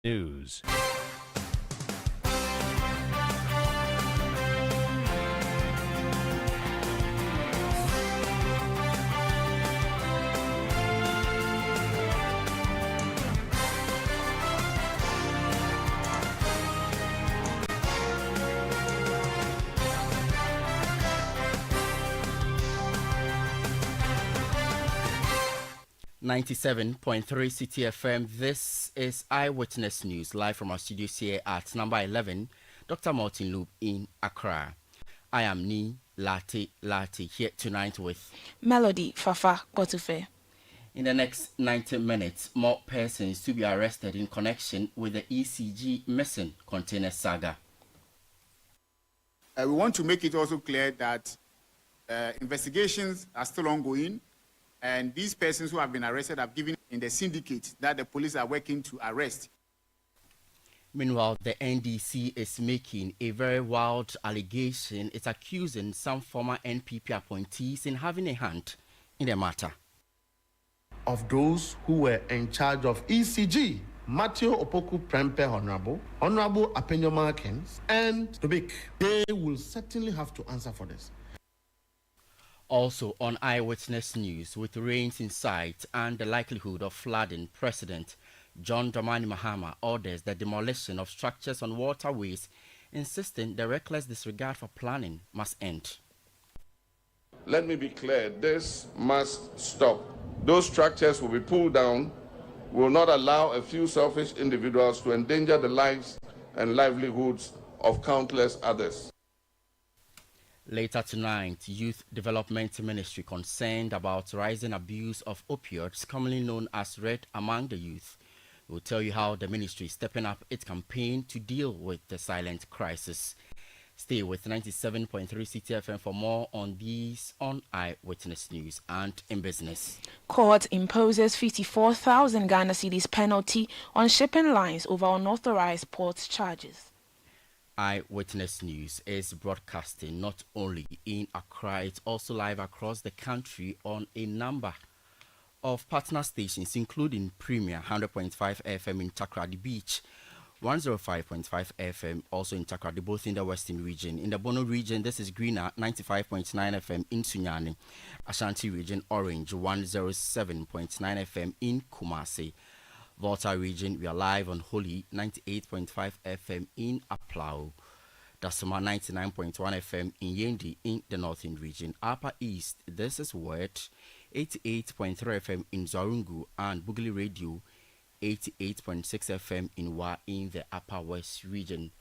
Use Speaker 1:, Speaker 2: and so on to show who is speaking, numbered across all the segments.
Speaker 1: News.
Speaker 2: .3 Citi FM. This is Eyewitness News, live from our studios here at number 11, Dr. Martin Loop in Accra. I am Ni Lati here tonight with
Speaker 3: Melody Fafa Kotufe.
Speaker 2: In the next 90 minutes, more persons to be arrested in connection with the ECG missing container saga.
Speaker 4: We want to make it also clear that investigations are still ongoing, and these persons who have been arrested have given in the syndicate that the police are working to arrest.
Speaker 2: Meanwhile, the NDC is making a very wild allegation. It's accusing some former NPP appointees in having a hand in the matter.
Speaker 5: Of those who were in charge of ECG, Matthew Opoku Prempe Honorable Apenyo Markins, and Tobik, they will certainly have to answer for this.
Speaker 2: Also on Eyewitness News, with rains in sight and the likelihood of flooding, President John Dramani Mahama orders the demolition of structures on waterways, insisting the reckless disregard for planning must end.
Speaker 6: Let me be clear, this must stop. Those structures will be pulled down. We will not allow a few selfish individuals to endanger the lives and livelihoods of countless others.
Speaker 2: Later tonight, Youth Development Ministry concerned about rising abuse of opioids, commonly known as Red among the youth. We'll tell you how the ministry is stepping up its campaign to deal with the silent crisis. Stay with 97.3 Citi FM for more on these on Eyewitness News and in business.
Speaker 3: Court imposes 54,000 Ghana cedis penalty on shipping lines over unauthorized port charges.
Speaker 2: Eyewitness News is broadcasting not only in Accra, it's also live across the country on a number of partner stations, including Premier 100.5 FM in Takoradi Beach, 105.5 FM also in Takoradi, both in the Western region. In the Bono region, this is Greener 95.9 FM in Sunyani. Ashanti region, Orange 107.9 FM in Kumasi. Volta region, we are live on Holy 98.5 FM in Aplau. Dasuma 99.1 FM in Yendi in the Northern region. Upper East, this is Word 88.3 FM in Zarungu, and Bugli Radio 88.6 FM in Wa in the Upper West region.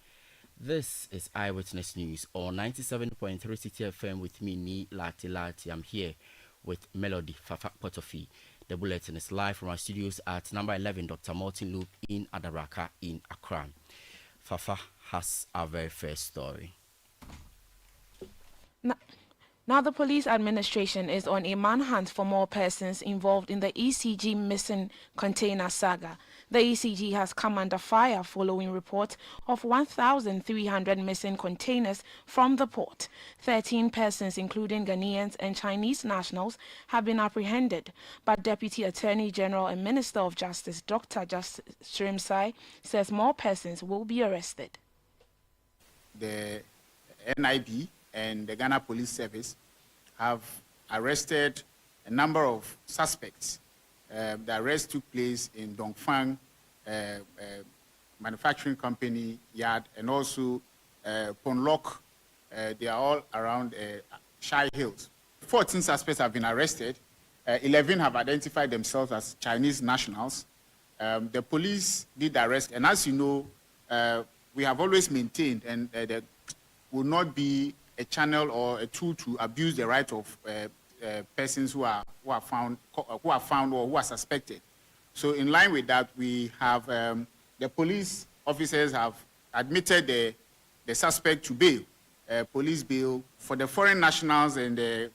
Speaker 2: This is Eyewitness News on 97.3 Citi FM with me, Ni Lati. I'm here with Melody Fafa Potofi. The bulletin is live from our studios at number 11, Dr. Martin Loop in Adaraka in Accra. Fafa has our very first story.
Speaker 3: Now the police administration is on a manhunt for more persons involved in the ECG missing container saga. The ECG has come under fire following reports of 1,300 missing containers from the port. 13 persons, including Ghanaians and Chinese nationals, have been apprehended. But Deputy Attorney General and Minister of Justice, Dr. Justice Shrimsai, says more persons will be arrested.
Speaker 4: The NIB and the Ghana Police Service have arrested a number of suspects. The arrest took place in Dongfang Manufacturing Company yard and also Ponlok. They are all around Shai Hills. 14 suspects have been arrested. 11 have identified themselves as Chinese nationals. The police did arrest, and as you know, we have always maintained, and there will not be a channel or a tool to abuse the right of persons who are found or who are suspected. So in line with that, we have the police officers have admitted the suspect to bail, police bail. For the foreign nationals and the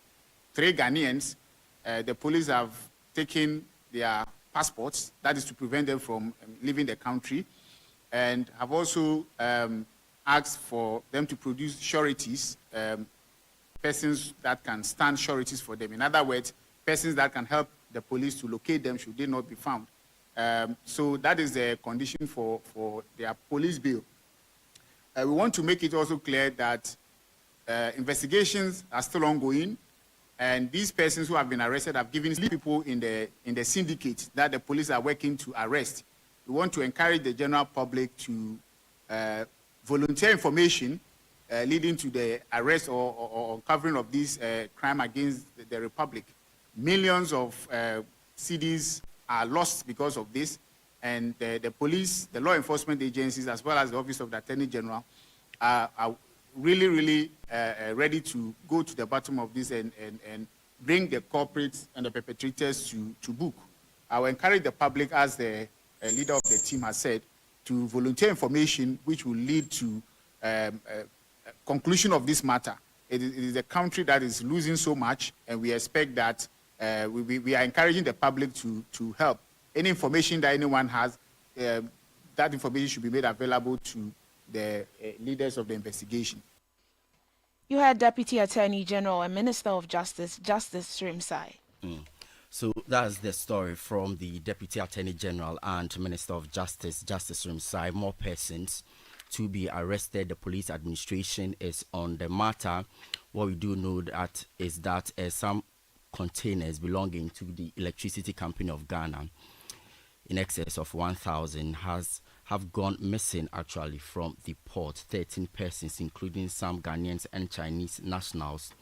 Speaker 4: 3 Ghanaians, the police have taken their passports, that is to prevent them from leaving the country, and have also asked for them to produce sureties, persons that can stand sureties for them. In other words, persons that can help the police to locate them should they not be found. So that is the condition for their police bill. We want to make it also clear that investigations are still ongoing, and these persons who have been arrested have given people in the syndicate that the police are working to arrest. We want to encourage the general public to volunteer information leading to the arrest or uncovering of this crime against the Republic. Millions of cedis are lost because of this, and the police, the law enforcement agencies, as well as the Office of the Attorney General, are really ready to go to the bottom of this and bring the culprits and the perpetrators to book. I will encourage the public, as the leader of the team has said, to volunteer information which will lead to conclusion of this matter. It is a country that is losing so much, and we expect that we are encouraging the public to help. Any information that anyone has, that information should be made available to the leaders of the investigation.
Speaker 3: You had Deputy Attorney General and Minister of Justice, Justice Srimsai.
Speaker 2: So that's the story from the Deputy Attorney General and Minister of Justice, Justice Srimsai. More persons to be arrested. The police administration is on the matter. What we do know that is that some containers belonging to the Electricity Company of Ghana, in excess of 1,000, have gone missing actually from the port. 13 persons, including some Ghanaians and Chinese nationals,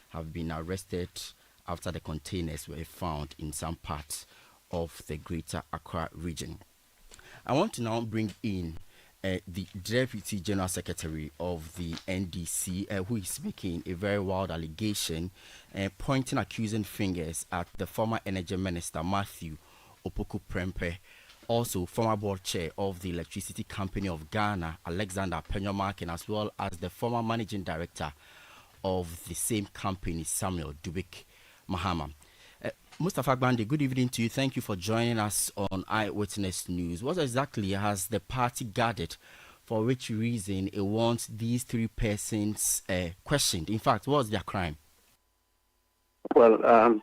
Speaker 2: have been arrested after the containers were found in some parts of the Greater Accra region. I want to now bring in the Deputy General Secretary of the NDC, who is making a very wild allegation, pointing accusing fingers at the former Energy Minister, Matthew Opoku Prempeh, also former board chair of the Electricity Company of Ghana, Alexander Penyomarkin, as well as the former managing director of the same company, Samuel Dubik Mahama. Mustafa Gbande, good evening to you. Thank you for joining us on Eyewitness News. What exactly has the party gathered, for which reason it wants these three persons questioned? In fact, what was their crime?
Speaker 1: Well,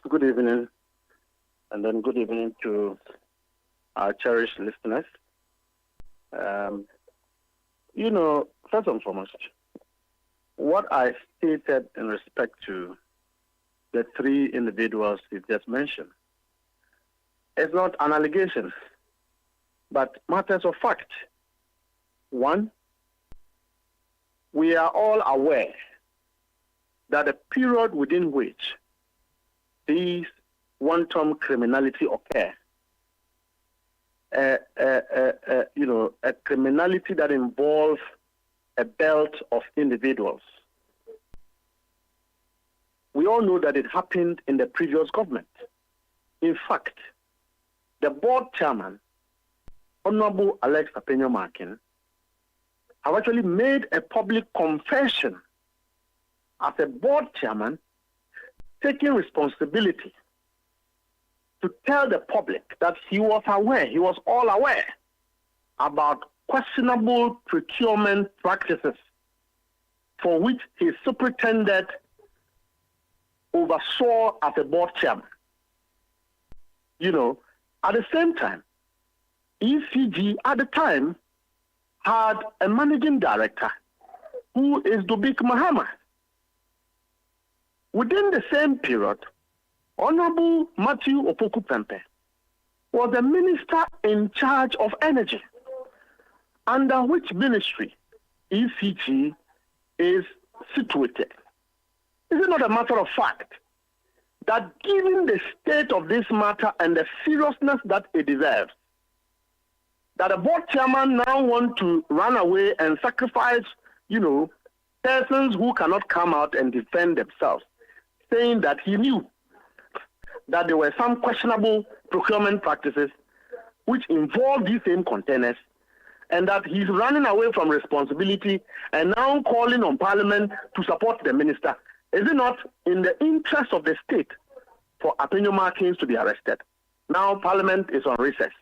Speaker 1: good evening, and then good evening to our cherished listeners. First and foremost, what I stated in respect to the three individuals you just mentioned is not an allegation, but matters of fact. One, we are all aware that the period within which these wanton criminality occur, a criminality that involves a belt of individuals. We all know that it happened in the previous government. In fact, the board chairman, Honorable Alex Penyomarkin, have actually made a public confession as a board chairman, taking responsibility to tell the public that he was all aware about questionable procurement practices for which he superintended oversaw as a board chairman. At the same time, ECG at the time had a managing director who is Dubik Mahama. Within the same period, Honorable Matthew Opoku Prempeh was the minister in charge of energy, under which ministry ECG is situated. Is it not a matter of fact that given the state of this matter and the seriousness that it deserves, that a board chairman now want to run away and sacrifice, persons who cannot come out and defend themselves, saying that he knew that there were some questionable procurement practices which involved these same containers, and that he's running away from responsibility and now calling on Parliament to support the minister? Is it not in the interest of the state for Penyomarkin to be arrested? Now Parliament is on recess.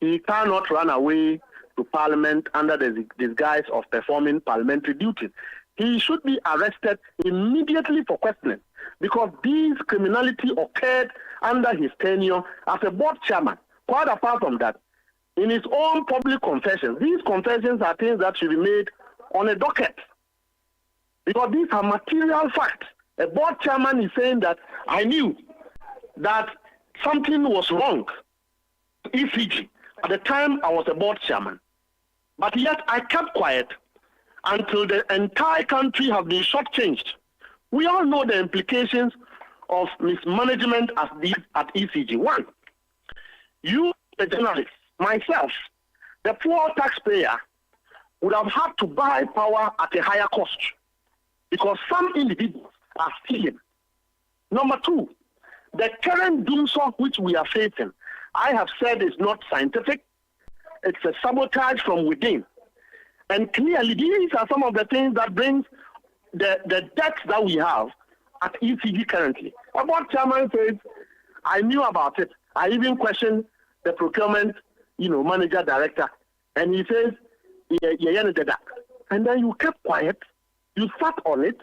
Speaker 1: He cannot run away to Parliament under the disguise of performing parliamentary duties. He should be arrested immediately for questioning, because this criminality occurred under his tenure as a board chairman quite apart from that, in his own public confessions, these confessions are things that should be made on a docket. Because these are material facts. A board chairman is saying that I knew that something was wrong ECG at the time I was a board chairman. But yet I kept quiet until the entire country has been shortchanged. We all know the implications of mismanagement at ECG. One, you, the journalist, myself, the poor taxpayer, would have had to buy power at a higher cost because some individuals are stealing. Number two, the current doomsday which we are facing, I have said is not scientific. It's a sabotage from within. And clearly, these are some of the things that brings the debts that we have at ECG currently. A board chairman says, I knew about it. I even questioned the procurement, manager, director. And he says, and then you kept quiet, you sat on it,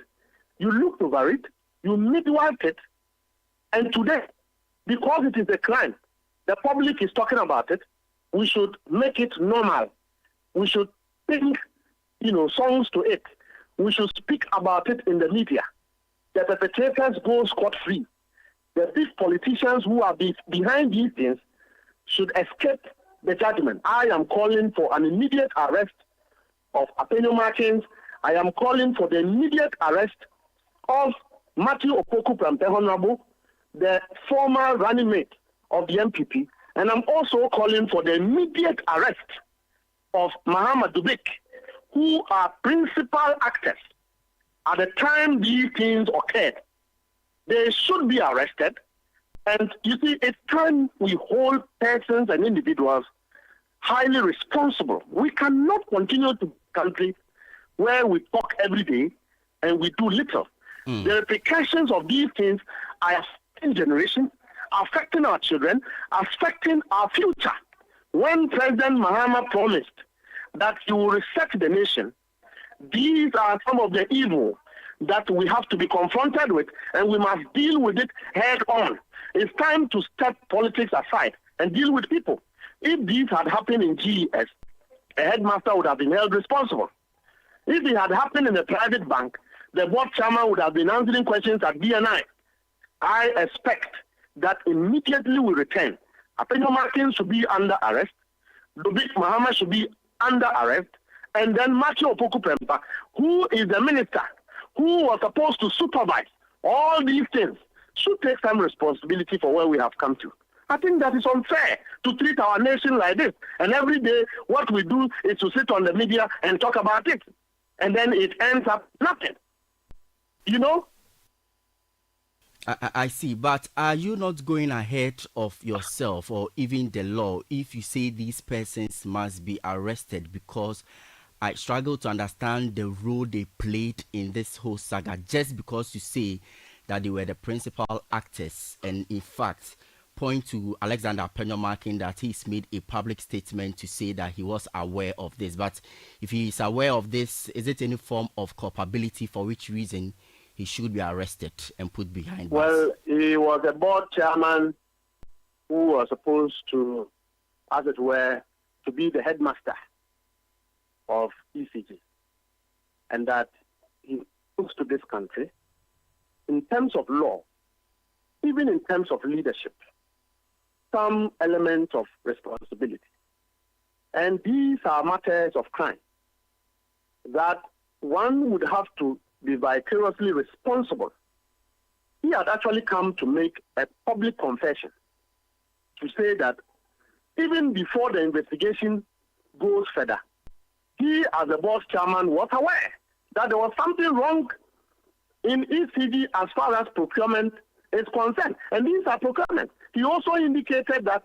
Speaker 1: you looked over it, you midwifed it, and today, because it is a crime, the public is talking about it, we should make it normal. We should sing, songs to it. We should speak about it in the media. The perpetrators go scot-free. The big politicians who are behind these things should escape the judgment. I am calling for an immediate arrest of Apenyo Markins. I am calling for the immediate arrest of Matthew Opoku Prempeh Honorable, the former running mate of the MPP. And I'm also calling for the immediate arrest of Muhammad Dubik, who are principal actors at the time these things occurred. They should be arrested. And you see, it's time we hold persons and individuals highly responsible. We cannot continue to country where we talk every day and we do little. The repercussions of these things are affecting generations, affecting our children, affecting our future. When President Mahama promised that he will reset the nation, these are some of the evil that we have to be confronted with, and we must deal with it head on. It's time to step politics aside and deal with people. If these had happened in GES, a headmaster would have been held responsible. If it had happened in a private bank, the board chairman would have been answering questions at BNI. I expect that immediately we return. Apenyo Markins should be under arrest, Dubik Mahama should be under arrest, and then Matthew Opoku Prempeh, who is the minister who was supposed to supervise all these things, should take some responsibility for where we have come to. I think that is unfair to treat our nation like this. And every day, what we do is to sit on the media and talk about it. And then it ends up nothing.
Speaker 2: I see, but are you not going ahead of yourself or even the law if you say these persons must be arrested? Because I struggle to understand the role they played in this whole saga just because you say that they were the principal actors and in fact point to Alexander Apenyo Markin that he's made a public statement to say that he was aware of this. But if he is aware of this, is it any form of culpability for which reason he should be arrested and put behind bars?
Speaker 1: Well, he was a board chairman who was supposed to, as it were, to be the headmaster of ECG. And that he comes to this country in terms of law, even in terms of leadership, some element of responsibility. And these are matters of crime that one would have to be vicariously responsible. He had actually come to make a public confession to say that even before the investigation goes further, he as a board chairman was aware that there was something wrong in ECG as far as procurement is concerned. And these are procurement. He also indicated that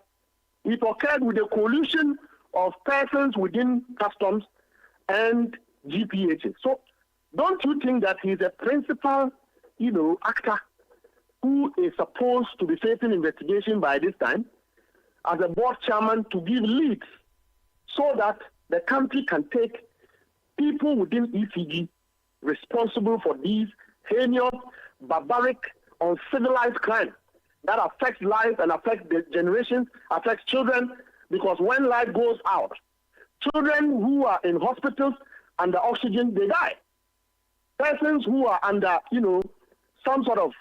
Speaker 1: it occurred with a coalition of persons within customs and GPHs. So don't you think that he's a principal, actor who is supposed to be facing investigation by this time as a board chairman to give leads so that the country can take people within ECG responsible for these heinous, barbaric, uncivilized crimes that affects life and affects the generations, affects children, because when light goes out, children who are in hospitals under oxygen, they die. Persons who are under, some sort of,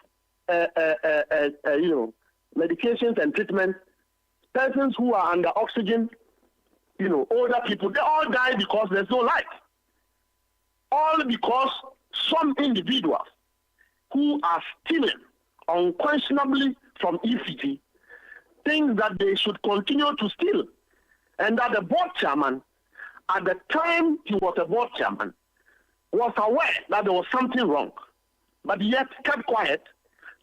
Speaker 1: medications and treatment, persons who are under oxygen, older people, they all die because there's no light. All because some individuals who are stealing unquestionably from ECG think that they should continue to steal, and that the board chairman, at the time he was a board chairman, was aware that there was something wrong, but yet kept quiet.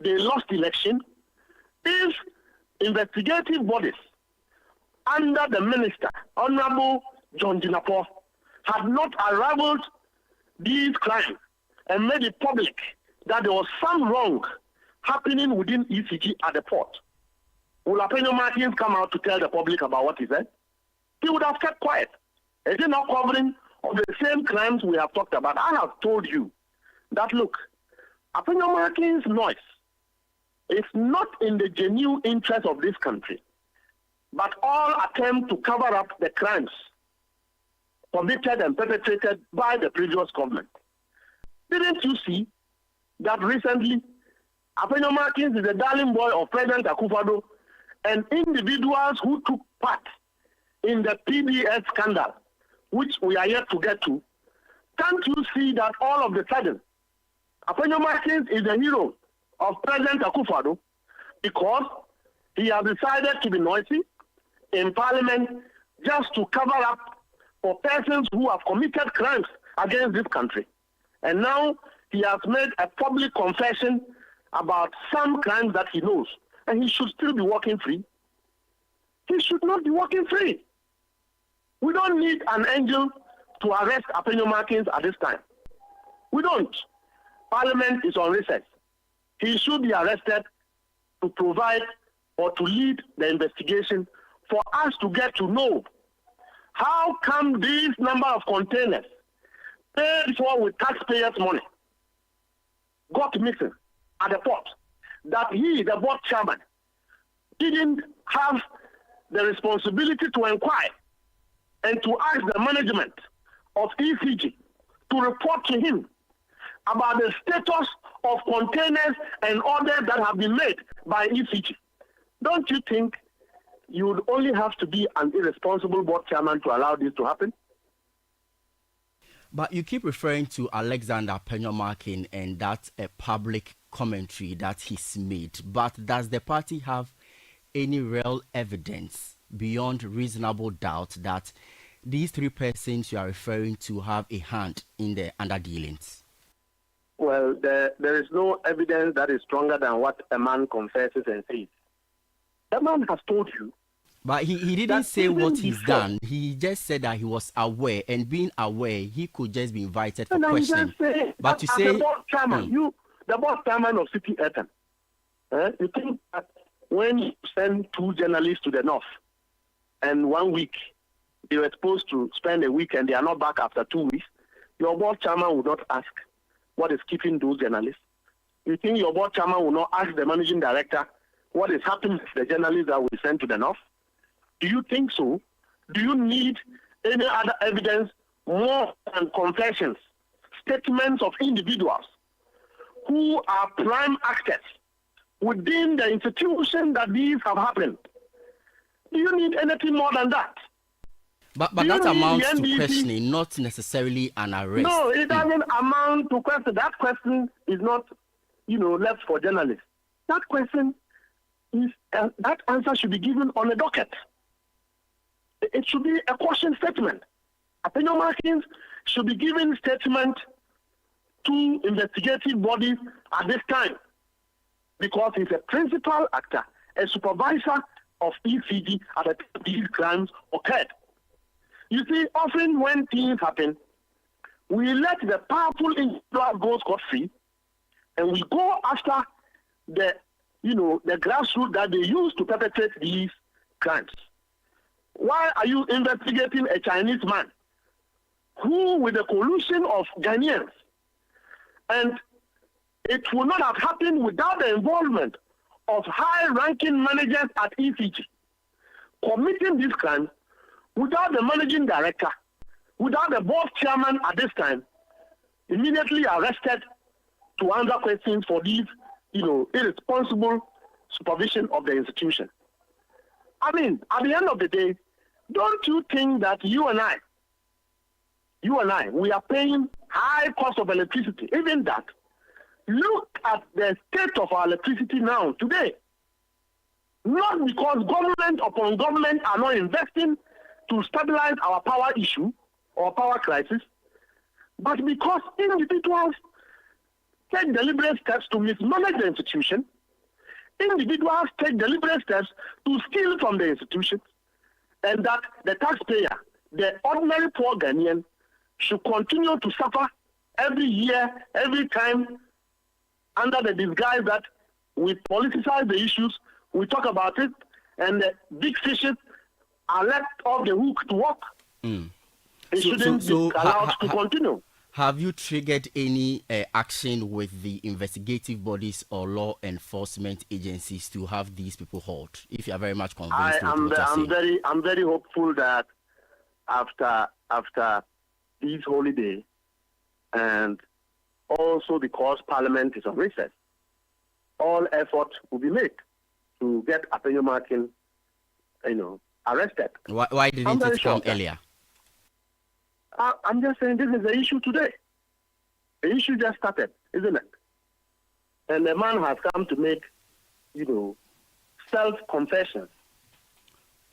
Speaker 1: They lost the election. If investigative bodies under the minister, Honorable John Dinapo, had not unraveled these crimes and made it public that there was some wrong happening within ECG at the port, will Apenyo Martins come out to tell the public about what he said? He would have kept quiet. Is it not covering of the same crimes we have talked about? I have told you that, look, Apenyo Martins' noise is not in the genuine interest of this country, but all attempt to cover up the crimes committed and perpetrated by the previous government. Didn't you see that recently Apenyo Martins is the darling boy of President Akufo-Addo, and individuals who took part in the PBS scandal, which we are yet to get to? Can't you see that all of a sudden Apenyo Martins is the hero of President Akufo-Addo because he has decided to be noisy in Parliament just to cover up for persons who have committed crimes against this country? And now he has made a public confession about some crimes that he knows, and he should still be walking free. He should not be walking free. We don't need an angel to arrest Apenyo Martins at this time. We don't. Parliament is on recess. He should be arrested to provide or to lead the investigation for us to get to know how come this number of containers paid for with taxpayers' money got missing at the port, that he, the board chairman, didn't have the responsibility to inquire and to ask the management of ECG to report to him about the status of containers and orders that have been made by ECG. Don't you think you would only have to be an irresponsible board chairman to allow this to happen?
Speaker 2: But you keep referring to Alexander Apenyo Martin, and that's a public commentary that he's made. But does the party have any real evidence beyond reasonable doubt that these three persons you are referring to have a hand in the underdealings?
Speaker 1: Well, there is no evidence that is stronger than what a man confesses and says. The man has told you.
Speaker 2: But he didn't say what he's done. He just said that he was aware, and being aware, he could just be invited for questioning. But to say,
Speaker 1: the board chairman, the board chairman of Citi FM, you think that when you send two journalists to the north, and 1 week they were supposed to spend a week and they are not back after 2 weeks, your board chairman would not ask what is keeping those journalists? You think your board chairman will not ask the managing director what is happening to the journalists that we send to the north? Do you think so? Do you need any other evidence more than confessions, statements of individuals who are prime actors within the institution that these have happened? Do you need anything more than that?
Speaker 2: But that amounts to questioning, not necessarily an arrest.
Speaker 1: No, it doesn't amount to question. That question is not, left for journalists. That question is, that answer should be given on a docket. It should be a question statement. Apenyo Martins should be giving statement to investigative bodies at this time because he's a principal actor, a supervisor of ECG at the time these crimes occurred. You see, often when things happen, we let the powerful individual go scot-free, and we go after the grassroots that they use to perpetrate these crimes. Why are you investigating a Chinese man who, with the collusion of Ghanaians, and it would not have happened without the involvement of high-ranking managers at ECG committing these crimes without the managing director, without the board chairman at this time, immediately arrested to answer questions for these, irresponsible supervision of the institution. I mean, at the end of the day, don't you think that you and I, we are paying high cost of electricity? Even that. Look at the state of our electricity now, today. Not because government upon government are not investing to stabilize our power issue or power crisis, but because individuals take deliberate steps to mismanage the institution, individuals take deliberate steps to steal from the institution, and that the taxpayer, the ordinary poor Ghanaian, should continue to suffer every year, every time, under the disguise that we politicize the issues, we talk about it, and the big fishes are left off the hook to walk. They shouldn't be allowed to continue.
Speaker 2: Have you triggered any action with the investigative bodies or law enforcement agencies to have these people hauled? If you are very much convinced,
Speaker 1: I'm very hopeful that after this holiday, and also because Parliament is on recess, all effort will be made to get Apenyo Markin, arrested.
Speaker 2: Why didn't it come earlier?
Speaker 1: I'm just saying this is the issue today. The issue just started, isn't it? And the man has come to make, self-confessions.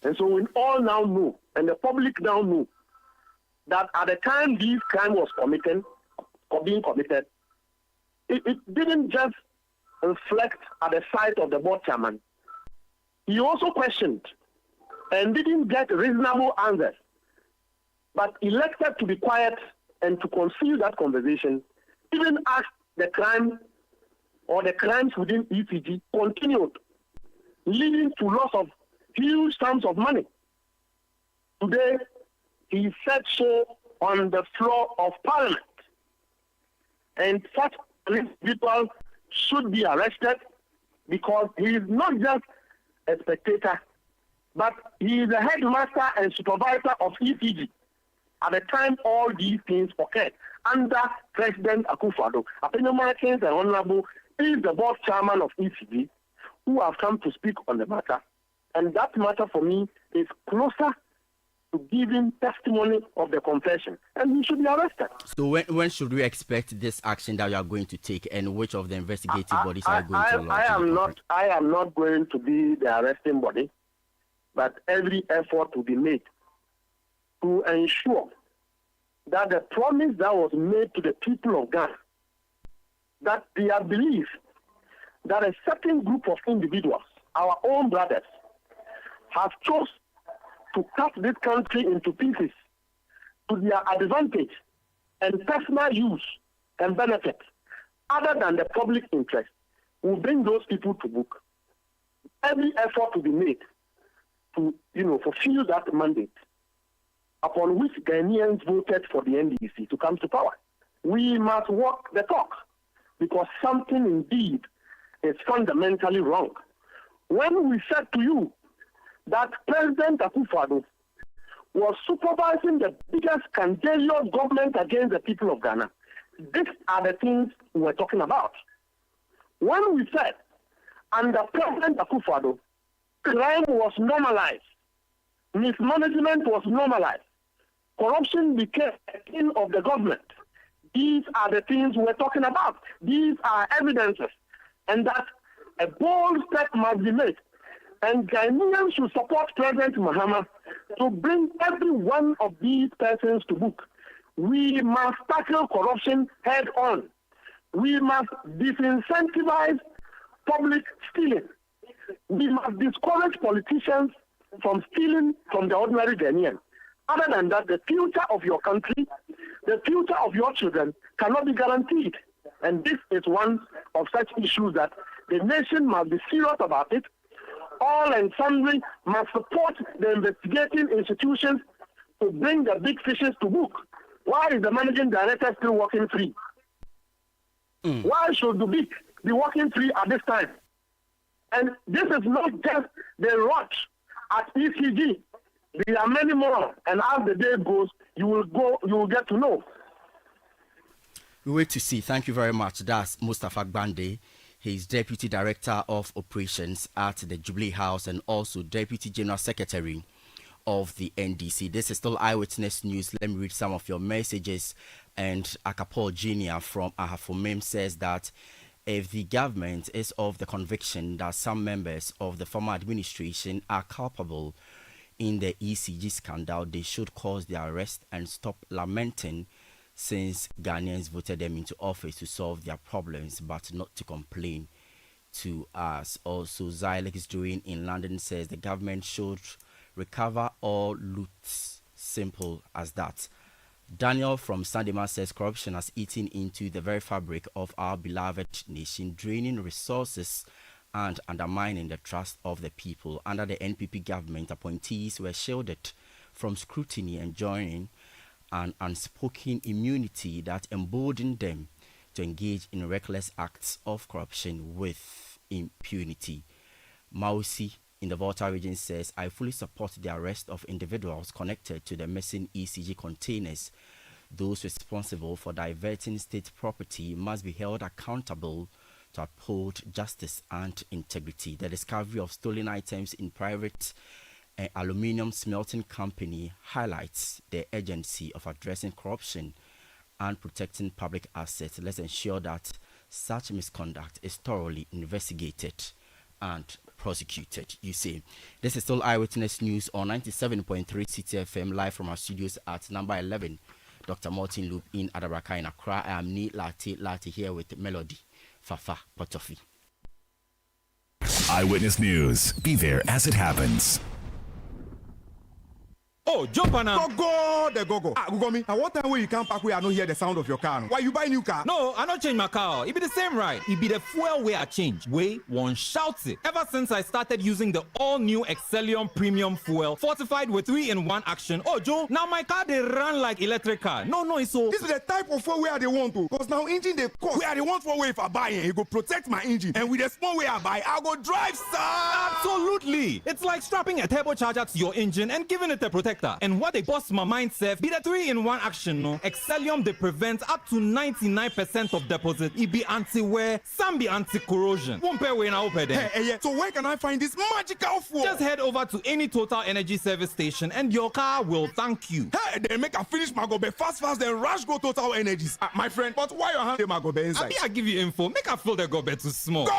Speaker 1: And so we all now know, and the public now know, that at the time this crime was being committed, it didn't just reflect at the side of the board chairman. He also questioned and didn't get reasonable answers, but elected to be quiet and to conceal that conversation, even as the crime or the crimes within ECG continued, leading to loss of huge sums of money. Today, he said so on the floor of Parliament. And such individuals should be arrested because he is not just a spectator, but he is the headmaster and supervisor of ECG at the time all these things occurred under President Akufo-Addo. Apenyo Markin and Honorable is the board chairman of ECG who have come to speak on the matter. And that matter for me is closer to giving testimony of the confession, and he should be arrested.
Speaker 2: So when should we expect this action that you are going to take, and which of the investigative bodies are going to launch?
Speaker 1: I am not going to be the arresting body, but every effort will be made to ensure that the promise that was made to the people of Ghana, that they are believed that a certain group of individuals, our own brothers, have chosen to cut this country into pieces to their advantage and personal use and benefit, other than the public interest, will bring those people to book. Every effort will be made to, fulfill that mandate upon which Ghanaians voted for the NDC to come to power. We must walk the talk because something indeed is fundamentally wrong. When we said to you that President Akufo-Addo was supervising the biggest scandalous government against the people of Ghana, these are the things we were talking about. When we said under President Akufo-Addo, crime was normalized, mismanagement was normalized, corruption became a thing of the government, these are the things we're talking about. These are evidences, and that a bold step must be made. And Ghanaians should support President Mahama to bring every one of these persons to book. We must tackle corruption head on. We must disincentivize public stealing. We must discourage politicians from stealing from the ordinary Ghanaian. Other than that, the future of your country, the future of your children cannot be guaranteed. And this is one of such issues that the nation must be serious about it. All and sundry must support the investigating institutions to bring the big fishes to book. Why is the managing director still working free? Why should the big be working free at this time? And this is not just the rot at ECG. There are many more, and as the day goes, you will get to know.
Speaker 2: We wait to see. Thank you very much. That's Mustafa Gbande. He's Deputy Director of Operations at the Jubilee House and also Deputy General Secretary of the NDC. This is still Eyewitness News. Let me read some of your messages. And Akapol Jr. from Ahafomem says that if the government is of the conviction that some members of the former administration are culpable in the ECG scandal, they should cause their arrest and stop lamenting, since Ghanaians voted them into office to solve their problems but not to complain to us. Also, Zylex Doing in London says the government should recover all loot. Simple as that. Daniel from Sandeman says corruption has eaten into the very fabric of our beloved nation, draining resources and undermining the trust of the people. Under the NPP government, appointees were shielded from scrutiny, enjoying an unspoken immunity that emboldened them to engage in reckless acts of corruption with impunity. Mausi in the Volta region says, I fully support the arrest of individuals connected to the missing ECG containers. Those responsible for diverting state property must be held accountable to uphold justice and integrity. The discovery of stolen items in private aluminium smelting company highlights the urgency of addressing corruption and protecting public assets. Let's ensure that such misconduct is thoroughly investigated and prosecuted. You see, this is still Eyewitness News on 97.3 Citi FM, live from our studios at number 11 Dr. Martin Loop in Adabraka in Accra. I am Ni Lati here with Melody Fafa Potofi.
Speaker 7: Eyewitness News. Be there as it happens.
Speaker 8: Oh, jump on now. Go. Google me. At what time when you come back, we are not hear the sound of your car? Why you buy new car? No, I not change my car. It be the same, right? It be the fuel way I change. Way one shouts it. Ever since I started using the all-new Excellium Premium Fuel, fortified with 3-in-1 action. Oh, Joe, now my car they run like electric car. No, it's so. This is the type of fuel where they want to. Cause now engine they cost. Where they want for way if I buy it, it go protect my engine. And with the small way I buy, I go drive, sir. Absolutely. It's like strapping a turbocharger to your engine and giving it a protector. And what they bust my mind said, be the 3-in-1 action, no? Excellium, they prevent up to 99% of deposit. It be anti-wear, some be anti-corrosion. One pair way now open there. Hey, so where can I find this magical fuel? Just head over to any Total Energy service station and your car will thank you. Hey, they make a finish my go be fast, then rush go Total Energies. My friend, but why you hand my go be inside? I give you info. Make a feel the go be too small. Go.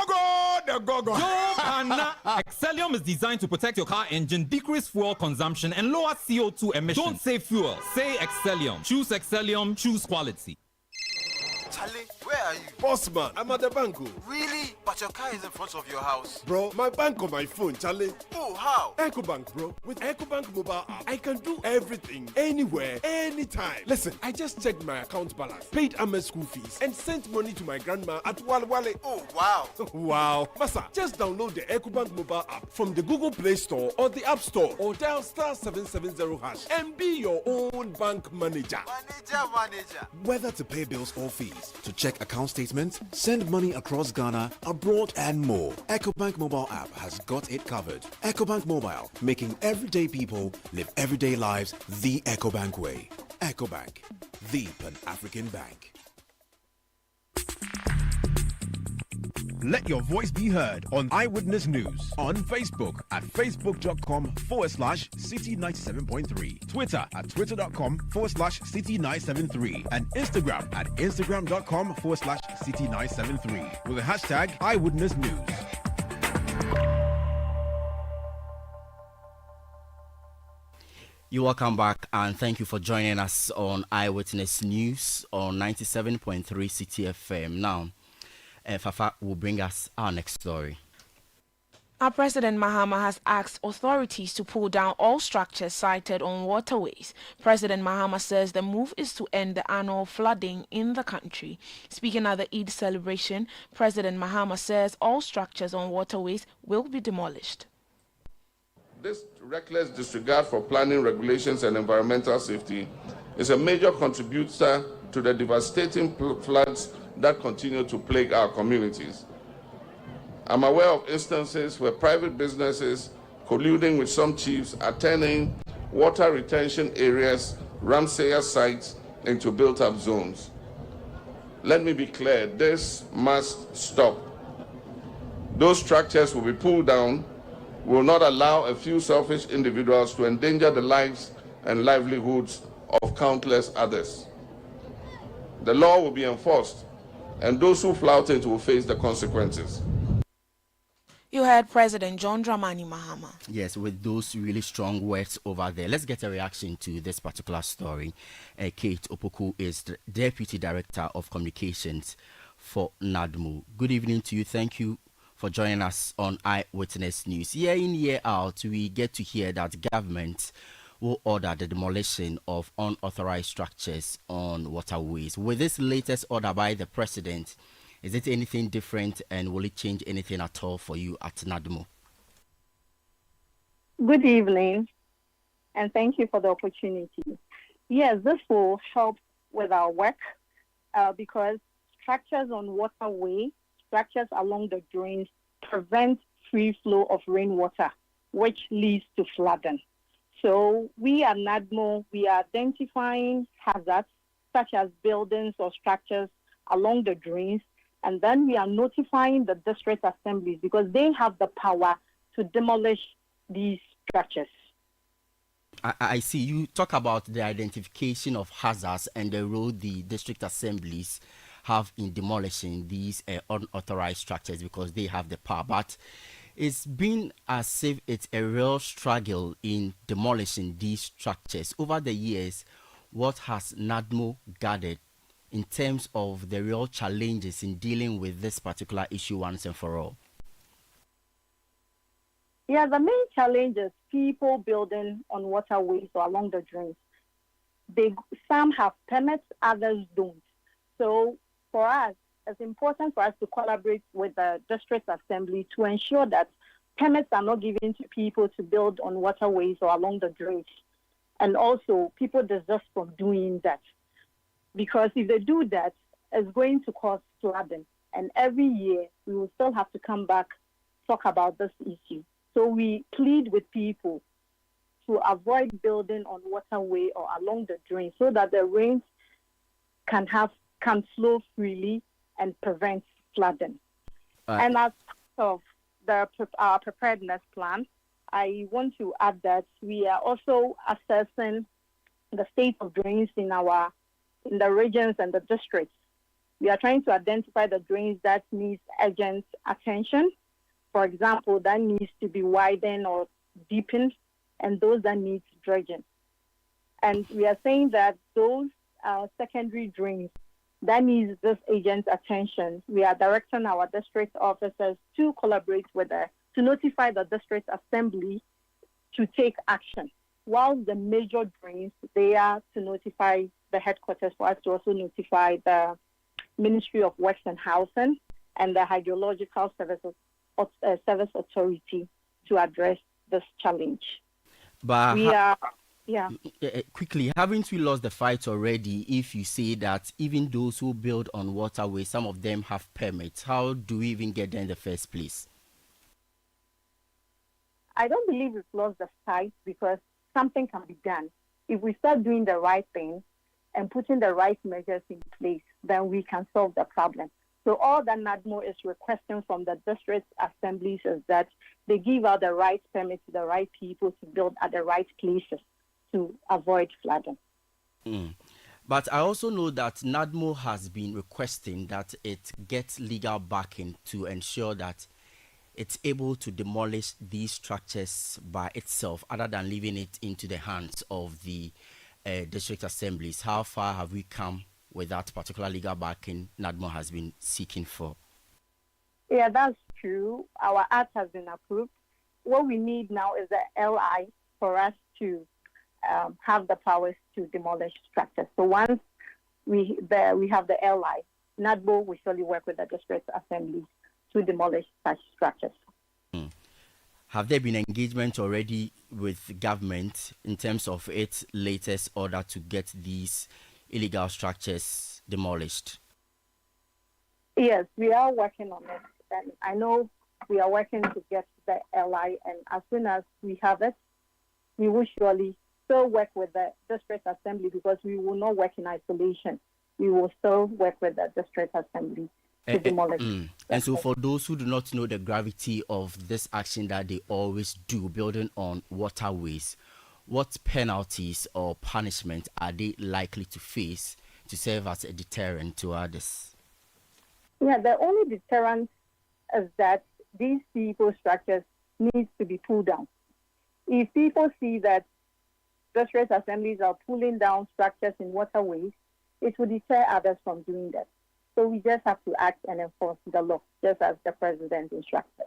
Speaker 8: Excellium is designed to protect your car engine, decrease fuel consumption, and lower CO2 emissions. Don't say fuel, say Excellium. Choose Excellium, choose quality.
Speaker 9: Charlie, where are you?
Speaker 10: Boss man, I'm at the bank.
Speaker 9: Really? But your car is in front of your house.
Speaker 10: Bro, my bank on my phone, Charlie.
Speaker 9: Oh, how?
Speaker 10: EcoBank, bro. With EcoBank mobile app, I can do everything, anywhere, anytime. Listen, I just checked my account balance, paid Ahmed's school fees, and sent money to my grandma at Walwale.
Speaker 9: Oh, wow.
Speaker 10: Wow. Masa, just download the EcoBank mobile app from the Google Play Store or the App Store, or dial *770# and be your own bank manager.
Speaker 9: Manager.
Speaker 11: Whether to pay bills or fees, to check account statements, send money across Ghana, abroad, and more, EcoBank mobile app has got it covered. EcoBank Mobile, making everyday people live everyday lives the EcoBank way. EcoBank, the Pan-African bank.
Speaker 12: Let your voice be heard on Eyewitness News on Facebook at facebook.com/Citi97.3, Twitter at twitter.com/Citi973, and Instagram at instagram.com/Citi973 with the hashtag Eyewitness News.
Speaker 2: You're welcome back and thank you for joining us on Eyewitness News on 97.3 Citi FM. Now, Fafa will bring us our next story.
Speaker 3: Our President Mahama has asked authorities to pull down all structures sited on waterways. President Mahama says the move is to end the annual flooding in the country. Speaking at the Eid celebration, President Mahama says all structures on waterways will be demolished.
Speaker 6: This reckless disregard for planning regulations and environmental safety is a major contributor to the devastating floods that continue to plague our communities. I'm aware of instances where private businesses colluding with some chiefs are turning water retention areas, Ramsaya sites, into built-up zones. Let me be clear, this must stop. Those structures will be pulled down. We will not allow a few selfish individuals to endanger the lives and livelihoods of countless others. The law will be enforced, and those who flout it will face the consequences.
Speaker 3: You heard President John Dramani Mahama.
Speaker 2: Yes, with those really strong words over there. Let's get a reaction to this particular story. Kate Opoku is the Deputy Director of Communications for NADMO. Good evening to you. Thank you for joining us on Eyewitness News. Year in, year out, we get to hear that government will order the demolition of unauthorized structures on waterways. With this latest order by the President, is it anything different, and will it change anything at all for you at NADMO?
Speaker 13: Good evening, and thank you for the opportunity. Yes, this will help with our work because structures on waterway, structures along the drains prevent free flow of rainwater, which leads to flooding. So we at NADMO, we are identifying hazards such as buildings or structures along the drains, and then we are notifying the district assemblies because they have the power to demolish these structures.
Speaker 2: I see you talk about the identification of hazards and the role the district assemblies have in demolishing these unauthorized structures because they have the power. But it's been as if it's a real struggle in demolishing these structures. Over the years, what has NADMO gathered in terms of the real challenges in dealing with this particular issue once and for all?
Speaker 13: Yeah, the main challenge is people building on waterways or along the drains. Some have permits, others don't. So for us, it's important for us to collaborate with the district assembly to ensure that permits are not given to people to build on waterways or along the drains. And also, people desist from doing that. Because if they do that, it's going to cause flooding. And every year, we will still have to come back, talk about this issue. So we plead with people to avoid building on waterway or along the drain so that the rains can flow freely and prevent flooding. And as part of our preparedness plan, I want to add that we are also assessing the state of drains in the regions and the districts. We are trying to identify the drains that needs urgent attention. For example, that needs to be widened or deepened, and those that need dredging. And we are saying that those secondary drains that needs this agent's attention, we are directing our district officers to collaborate with to notify the district assembly to take action. While the major drains, they are to notify the headquarters for us to also notify the Ministry of Works and Housing and the Hydrological Service Authority to address this challenge.
Speaker 2: But quickly, haven't we lost the fight already if you say that even those who build on waterways, some of them have permits? How do we even get there in the first place?
Speaker 13: I don't believe we've lost the fight because something can be done. If we start doing the right thing and putting the right measures in place, then we can solve the problem. So all that NADMO is requesting from the district assemblies is that they give out the right permits to the right people to build at the right places to avoid flooding.
Speaker 2: But I also know that NADMO has been requesting that it gets legal backing to ensure that it's able to demolish these structures by itself other than leaving it into the hands of the district assemblies. How far have we come with that particular legal backing NADMO has been seeking for?
Speaker 13: Yeah, that's true. Our act has been approved. What we need now is the LI for us to have the powers to demolish structures. So once we have the LI, NADMO will surely work with the district assemblies to demolish such structures.
Speaker 2: Have there been engagement already with government in terms of its latest order to get these illegal structures demolished?
Speaker 13: Yes, we are working on it. And I know we are working to get the LI, and as soon as we have it, we will surely still work with the district assembly, because we will not work in isolation. We will still work with the district assembly to demolish.
Speaker 2: And so for those who do not know the gravity of this action that they always do, building on waterways, what penalties or punishment are they likely to face to serve as a deterrent to others?
Speaker 13: Yeah, the only deterrent is that these people structures needs to be pulled down. If people see that district assemblies are pulling down structures in waterways, it will deter others from doing that. So we just have to act and enforce the law, just as the president instructed.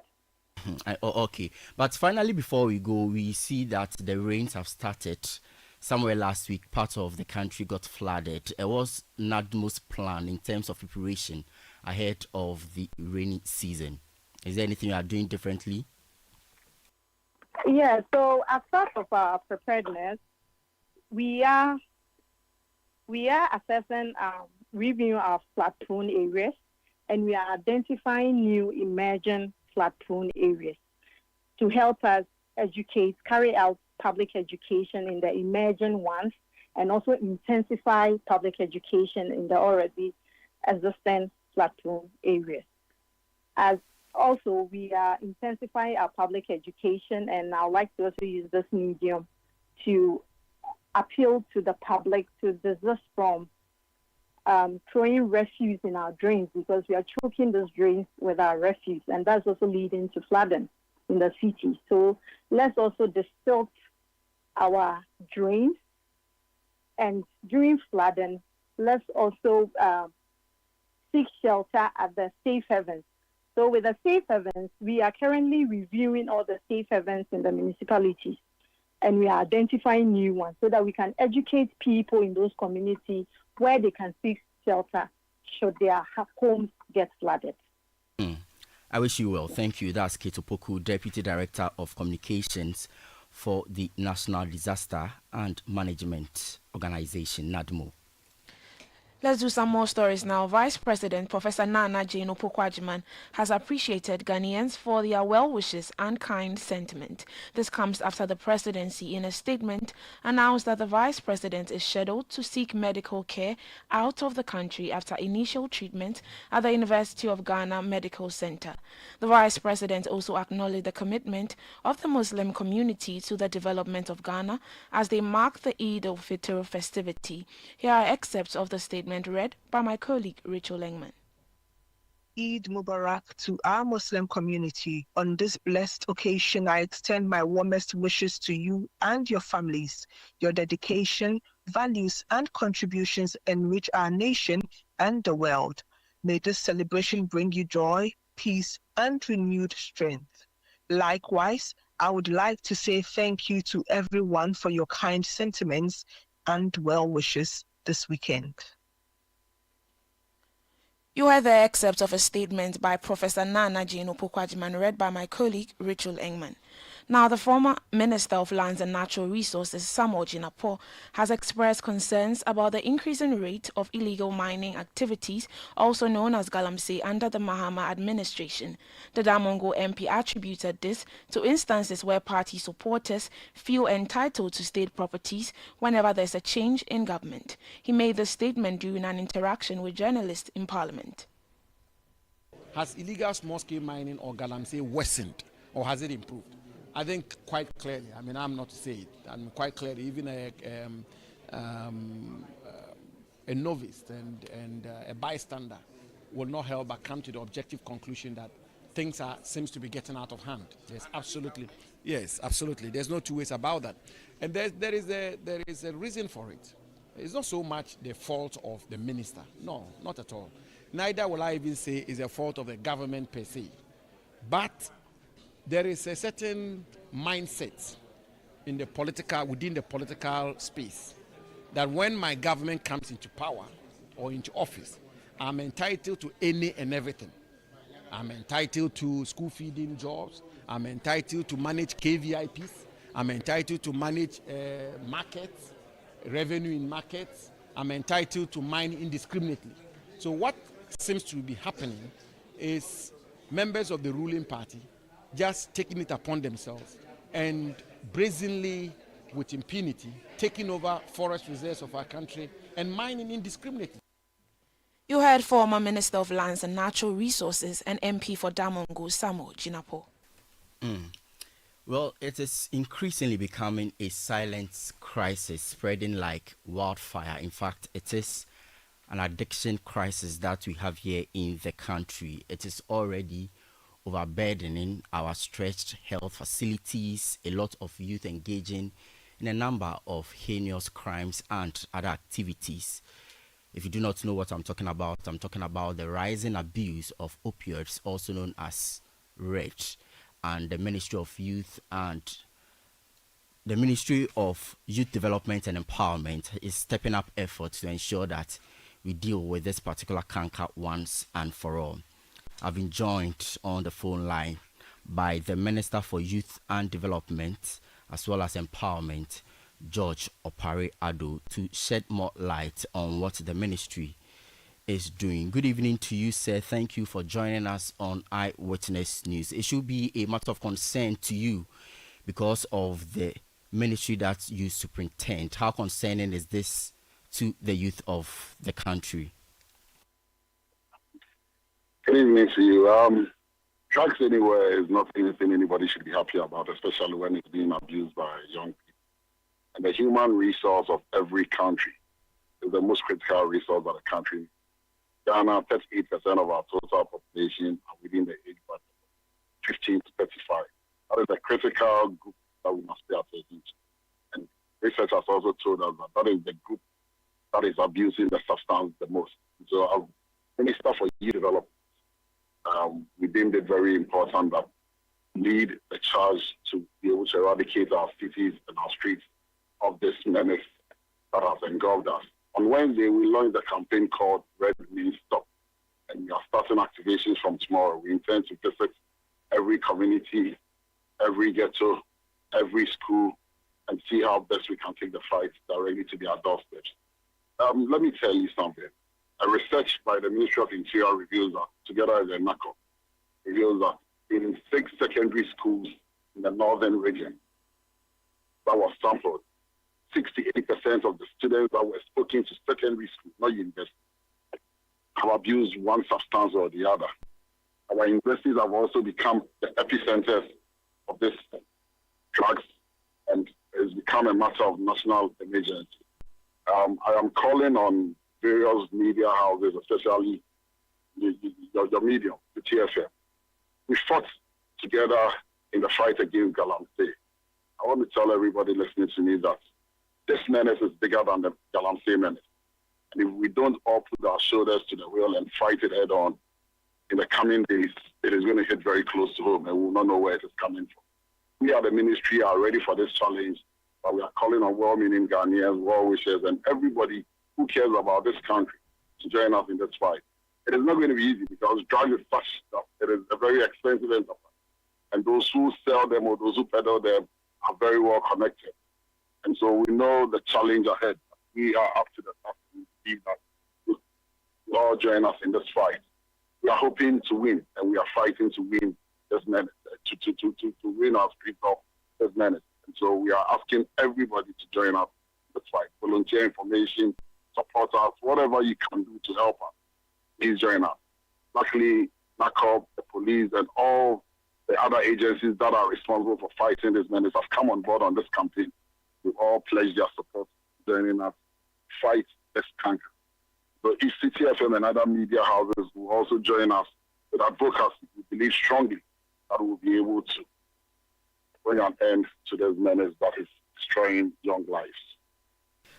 Speaker 2: Okay. But finally, before we go, we see that the rains have started. Somewhere last week, part of the country got flooded. It was NADMO's plan in terms of preparation ahead of the rainy season. Is there anything you are doing differently?
Speaker 13: Yeah, so as part of our preparedness, we are assessing, reviewing our flood-prone areas, and we are identifying new emerging flood-prone areas to help us carry out public education in the emerging ones, and also intensify public education in the already existing flood-prone areas. As also, we are intensifying our public education, and I would like to also use this medium to appeal to the public to desist from throwing refuse in our drains, because we are choking those drains with our refuse, and that's also leading to flooding in the city. So let's also distill our drains, and during flooding, let's also seek shelter at the safe havens. So with the safe havens, we are currently reviewing all the safe havens in the municipalities, and we are identifying new ones so that we can educate people in those communities where they can seek shelter should their homes get flooded.
Speaker 2: I wish you well. Thank you. That's Kate Opoku, Deputy Director of Communications for the National Disaster and Management Organization, NADMO.
Speaker 3: Let's do some more stories now. Vice President Professor Nana Jane Opoku-Agyeman has appreciated Ghanaians for their well wishes and kind sentiment. This comes after the presidency, in a statement, announced that the Vice President is scheduled to seek medical care out of the country after initial treatment at the University of Ghana Medical Center. The Vice President also acknowledged the commitment of the Muslim community to the development of Ghana as they mark the Eid al-Fitr festivity. Here are excerpts of the statement read by my colleague Rachel Engman.
Speaker 14: Eid Mubarak to our Muslim community. On this blessed occasion, I extend my warmest wishes to you and your families. Your dedication, values, and contributions enrich our nation and the world. May this celebration bring you joy, peace, and renewed strength. Likewise, I would like to say thank you to everyone for your kind sentiments and well wishes this weekend.
Speaker 3: You heard the excerpt of a statement by Professor Nana Jane Opoku-Agyeman read by my colleague Rachel Engman. Now, the former Minister of Lands and Natural Resources, Samuel Jinapor, has expressed concerns about the increasing rate of illegal mining activities, also known as Galamsey, under the Mahama administration. The Damongo MP attributed this to instances where party supporters feel entitled to state properties whenever there's a change in government. He made the statement during an interaction with journalists in Parliament.
Speaker 15: Has illegal small-scale mining or Galamsey worsened, or has it improved? I think quite clearly, I mean, I'm not to say it, I'm quite clearly, even a novice and a bystander will not help but come to the objective conclusion that things seems to be getting out of hand. Yes, absolutely. Yes, absolutely. There's no two ways about that. And there is a reason for it. It's not so much the fault of the minister. No, not at all. Neither will I even say it's a fault of the government per se. But there is a certain mindset within the political space that when my government comes into power or into office, I'm entitled to any and everything. I'm entitled to school feeding jobs. I'm entitled to manage KVIPs. I'm entitled to manage markets, revenue in markets. I'm entitled to mine indiscriminately. So what seems to be happening is members of the ruling party just taking it upon themselves and brazenly, with impunity, taking over forest reserves of our country and mining indiscriminately.
Speaker 3: You heard former Minister of Lands and Natural Resources and MP for Damongo, Samo Jinapo.
Speaker 2: Well, it is increasingly becoming a silent crisis spreading like wildfire. In fact, it is an addiction crisis that we have here in the country. It is already overburdening our stretched health facilities, a lot of youth engaging in a number of heinous crimes and other activities. If you do not know what I'm talking about the rising abuse of opioids, also known as RED, and the Ministry of Youth Development and Empowerment is stepping up efforts to ensure that we deal with this particular canker once and for all. I've been joined on the phone line by the Minister for Youth and Development as well as Empowerment, George Opare Ado, to shed more light on what the ministry is doing. Good evening to you, sir. Thank you for joining us on Eyewitness News. It should be a matter of concern to you because of the ministry that you superintend. How concerning is this to the youth of the country?
Speaker 16: Good evening to you. Drugs anywhere is not anything anybody should be happy about, especially when it's being abused by young people. And the human resource of every country is the most critical resource of the country. Ghana, 38% of our total population are within the age bracket of 15 to 35. That is a critical group that we must pay attention to. And research has also told us that that is the group that is abusing the substance the most. So our Minister for Youth Development, we deemed it very important that lead the charge to be able to eradicate our cities and our streets of this menace that has engulfed us. On Wednesday, we launched a campaign called Red Means Stop, and we are starting activations from tomorrow. We intend to visit every community, every ghetto, every school, and see how best we can take the fight directly to their doorsteps. Let me tell you something. A research by the Ministry of Interior reveals that, together with the NACO, reveals that in 6 secondary schools in the northern region that was sampled, 68% of the students that were spoken to secondary school, not university, have abused one substance or the other. Our universities have also become the epicenters of this drugs, and it's become a matter of national emergency. I am calling on various media houses, especially your medium, the TFM. We fought together in the fight against Galamsey. I want to tell everybody listening to me that this menace is bigger than the Galamsey menace. And if we don't all put our shoulders to the wheel and fight it head on, in the coming days, it is going to hit very close to home and we will not know where it is coming from. We at the ministry are ready for this challenge, but we are calling on well-meaning Ghanaians, well-wishers, and everybody who cares about this country to join us in this fight. It is not going to be easy because drugs is such stuff. It is a very expensive enterprise. And those who sell them or those who peddle them are very well connected. And so we know the challenge ahead. We are up to the task. We believe that you all join us in this fight. We are hoping to win, and we are fighting to win this menace, to win our street of this menace. And so we are asking everybody to join us in this fight. Volunteer information, support us, whatever you can do to help us, please join us. Luckily, NACOP, the police, and all the other agencies that are responsible for fighting this menace have come on board on this campaign. We all pledge their support joining us fight this canker. So if Citi FM and other media houses will also join us with advocacy, we believe strongly that we'll be able to bring an end to this menace that is destroying young lives.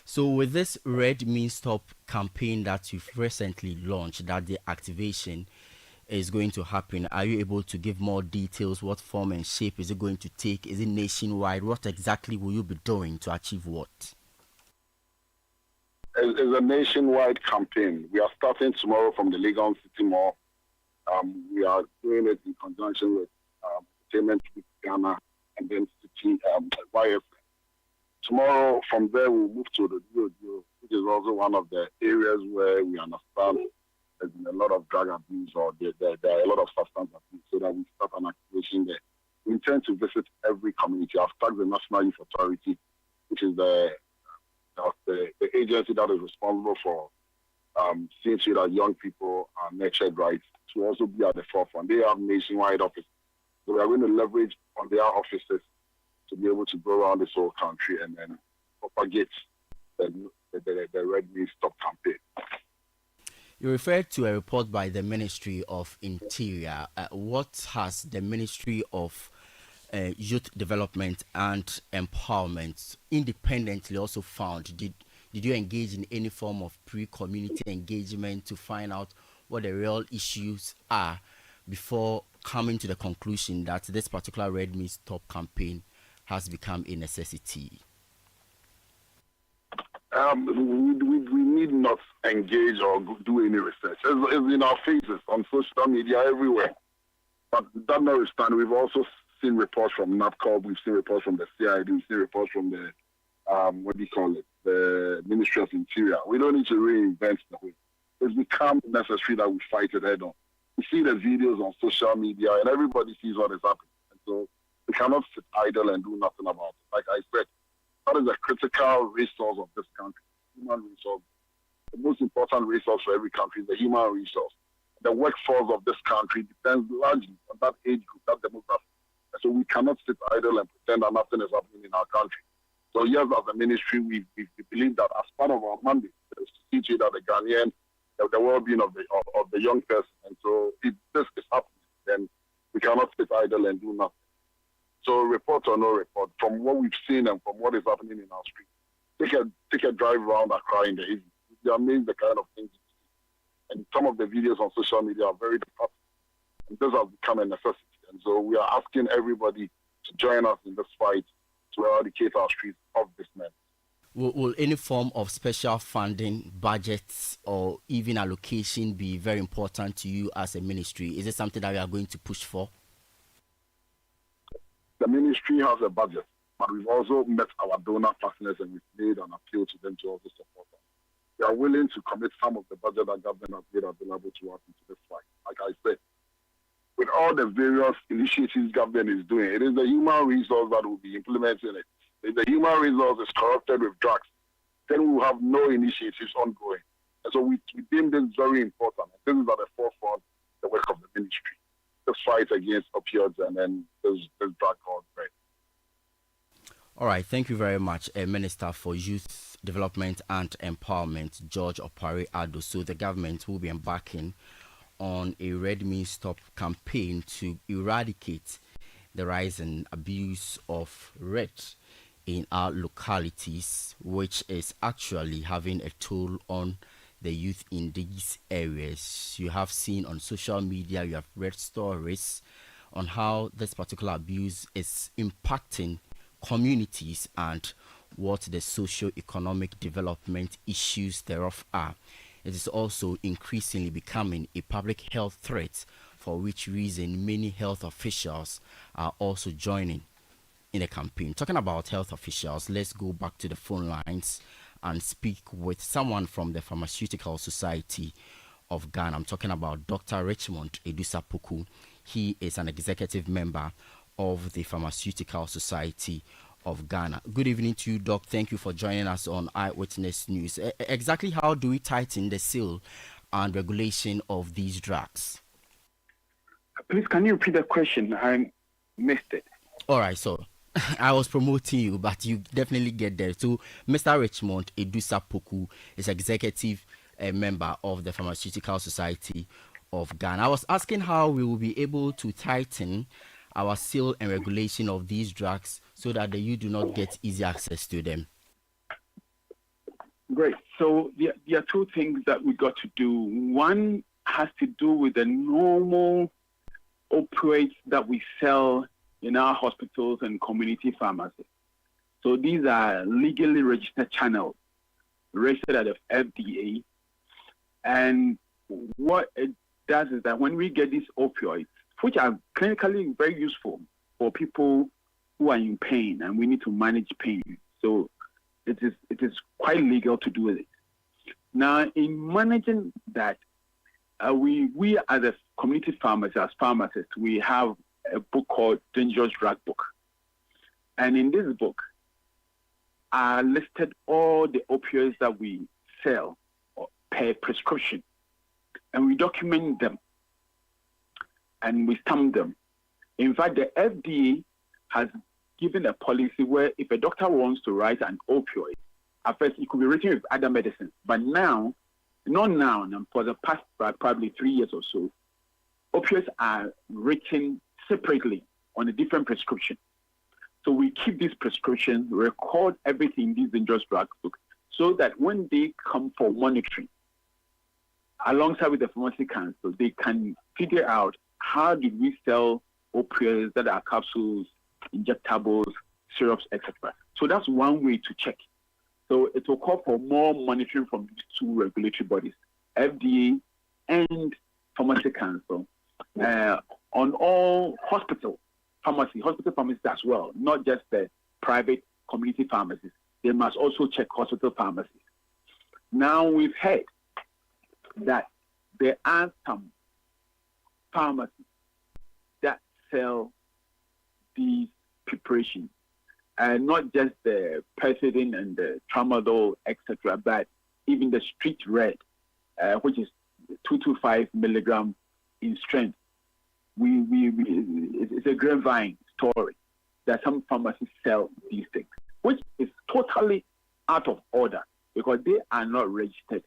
Speaker 2: So with this Red Means Stop campaign that you've recently launched, that the activation is going to happen, are you able to give more details? What form and shape is it going to take? Is it nationwide? What exactly will you be doing to achieve what?
Speaker 16: It's a nationwide campaign. We are starting tomorrow from the Legon City Mall. We are doing it in conjunction with Entertainment with Ghana and then Citi YF. Tomorrow, from there, we'll move to the DODO, which is also one of the areas where we understand there's been a lot of drug abuse or there are a lot of substance abuse, so that we start an activation there. We intend to visit every community. I've tagged the National Youth Authority, which is the agency that is responsible for seeing to that young people are nurtured right, to also be at the forefront. They have nationwide offices. So we are going to leverage on their offices to be able to go around this whole country and then propagate the Red Meat Stop campaign.
Speaker 2: You referred to a report by the Ministry of Interior. What has the Ministry of Youth Development and Empowerment independently also found? Did you engage in any form of pre-community engagement to find out what the real issues are before coming to the conclusion that this particular Red Meat Stop campaign has become a necessity?
Speaker 16: We need not engage or do any research. It's in our faces, on social media, everywhere. But that notwithstanding, we've also seen reports from NAPCOB, we've seen reports from the CID, we've seen reports from the, the Ministry of Interior. We don't need to reinvent the wheel. It's become necessary that we fight it head on. We see the videos on social media and everybody sees what is happening. And so we cannot sit idle and do nothing about it. Like I said, that is a critical resource of this country, human resource. The most important resource for every country is the human resource. The workforce of this country depends largely on that age group, that demographic. And so we cannot sit idle and pretend that nothing is happening in our country. So yes, as a ministry, we believe that as part of our mandate is to see to it that the Ghanaian, the well-being of the young person. And so if this is happening, then we cannot sit idle and do nothing. So report or no report, from what we've seen and from what is happening in our street, take a drive around Accra in the evening. You're amazed the kind of things you see. And some of the videos on social media are very disruptive. And this has become a necessity. And so we are asking everybody to join us in this fight to eradicate our streets of this menace.
Speaker 2: Will any form of special funding, budgets, or even allocation be very important to you as a ministry? Is it something that we are going to push for?
Speaker 16: The ministry has a budget, but we've also met our donor partners and we've made an appeal to them to also support us. We are willing to commit some of the budget that government has made available to us into this fight. Like I said, with all the various initiatives government is doing, it is the human resource that will be implementing it. If the human resource is corrupted with drugs, then we will have no initiatives ongoing. And so we deem this very important. This is at the forefront of the work of the ministry. The fight against opioids and then this drug called bread.
Speaker 2: All right, thank you very much, Minister for Youth Development and Empowerment, George Opare Ado. So the government will be embarking on a Red Meat Stop campaign to eradicate the rise and abuse of red in our localities, which is actually having a toll on the youth in these areas. You have seen on social media, you have read stories on how this particular abuse is impacting communities and what the socio-economic development issues thereof are. It is also increasingly becoming a public health threat, for which reason many health officials are also joining in the campaign. Talking about health officials, let's go back to the phone lines and speak with someone from the Pharmaceutical Society of Ghana. I'm talking about Dr. Richmond Edusapoku. He is an executive member of the Pharmaceutical Society of Ghana. Good evening to you, Doc. Thank you for joining us on Eyewitness News. Exactly how do we tighten the seal and regulation of these drugs?
Speaker 17: Please, can you repeat the question? I missed it.
Speaker 2: All right, so I was promoting you, but you definitely get there. So, Mr. Richmond Edusapoku is executive member of the Pharmaceutical Society of Ghana. I was asking how we will be able to tighten our seal and regulation of these drugs so that the youth do not get easy access to them.
Speaker 17: Great. So there are two things that we got to do. One has to do with the normal opioids that we sell in our hospitals and community pharmacies. So these are legally registered channels, registered at the FDA. And what it does is that when we get these opioids, which are clinically very useful for people who are in pain and we need to manage pain. So it is quite legal to do it. Now, in managing that, we as a community pharmacists, we have a book called Dangerous Drug Book. And in this book are listed all the opioids that we sell per prescription. And we document them and we stamp them. In fact, the FDA has given a policy where if a doctor wants to write an opioid, at first it could be written with other medicines. But now, not now, and for the past probably 3 years or so, opioids are written separately on a different prescription. So we keep this prescription, record everything in this dangerous drug book, so that when they come for monitoring, alongside with the pharmacy council, they can figure out how did we sell opioids that are capsules, injectables, syrups, etc. So that's one way to check. So it will call for more monitoring from these two regulatory bodies, FDA and Pharmacy Council, on all hospital pharmacies as well, not just the private community pharmacies. They must also check hospital pharmacies. Now we've heard that there are some pharmacies that sell these preparations, and not just the Pethidine and the Tramadol, etc., but even the Street Red, which is 225 milligram in strength. It's a grapevine story that some pharmacies sell these things, which is totally out of order because they are not registered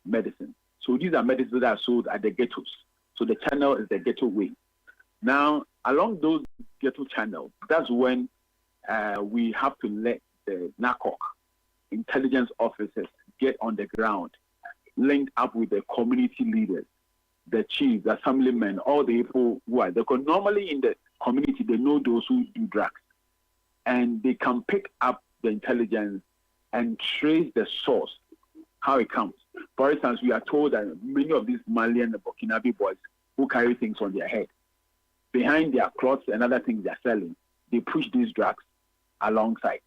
Speaker 17: medicines. So these are medicines that are sold at the ghettos. So the channel is the ghetto way. Now, along those ghetto channels, that's when we have to let the NACOC intelligence officers get on the ground, linked up with the community leaders, the chiefs, the assemblymen, all the people who are there. Because normally in the community, they know those who do drugs. And they can pick up the intelligence and trace the source, how it comes. For instance, we are told that many of these Malian and Burkinabe boys who carry things on their head, behind their clothes and other things they're selling, they push these drugs alongside.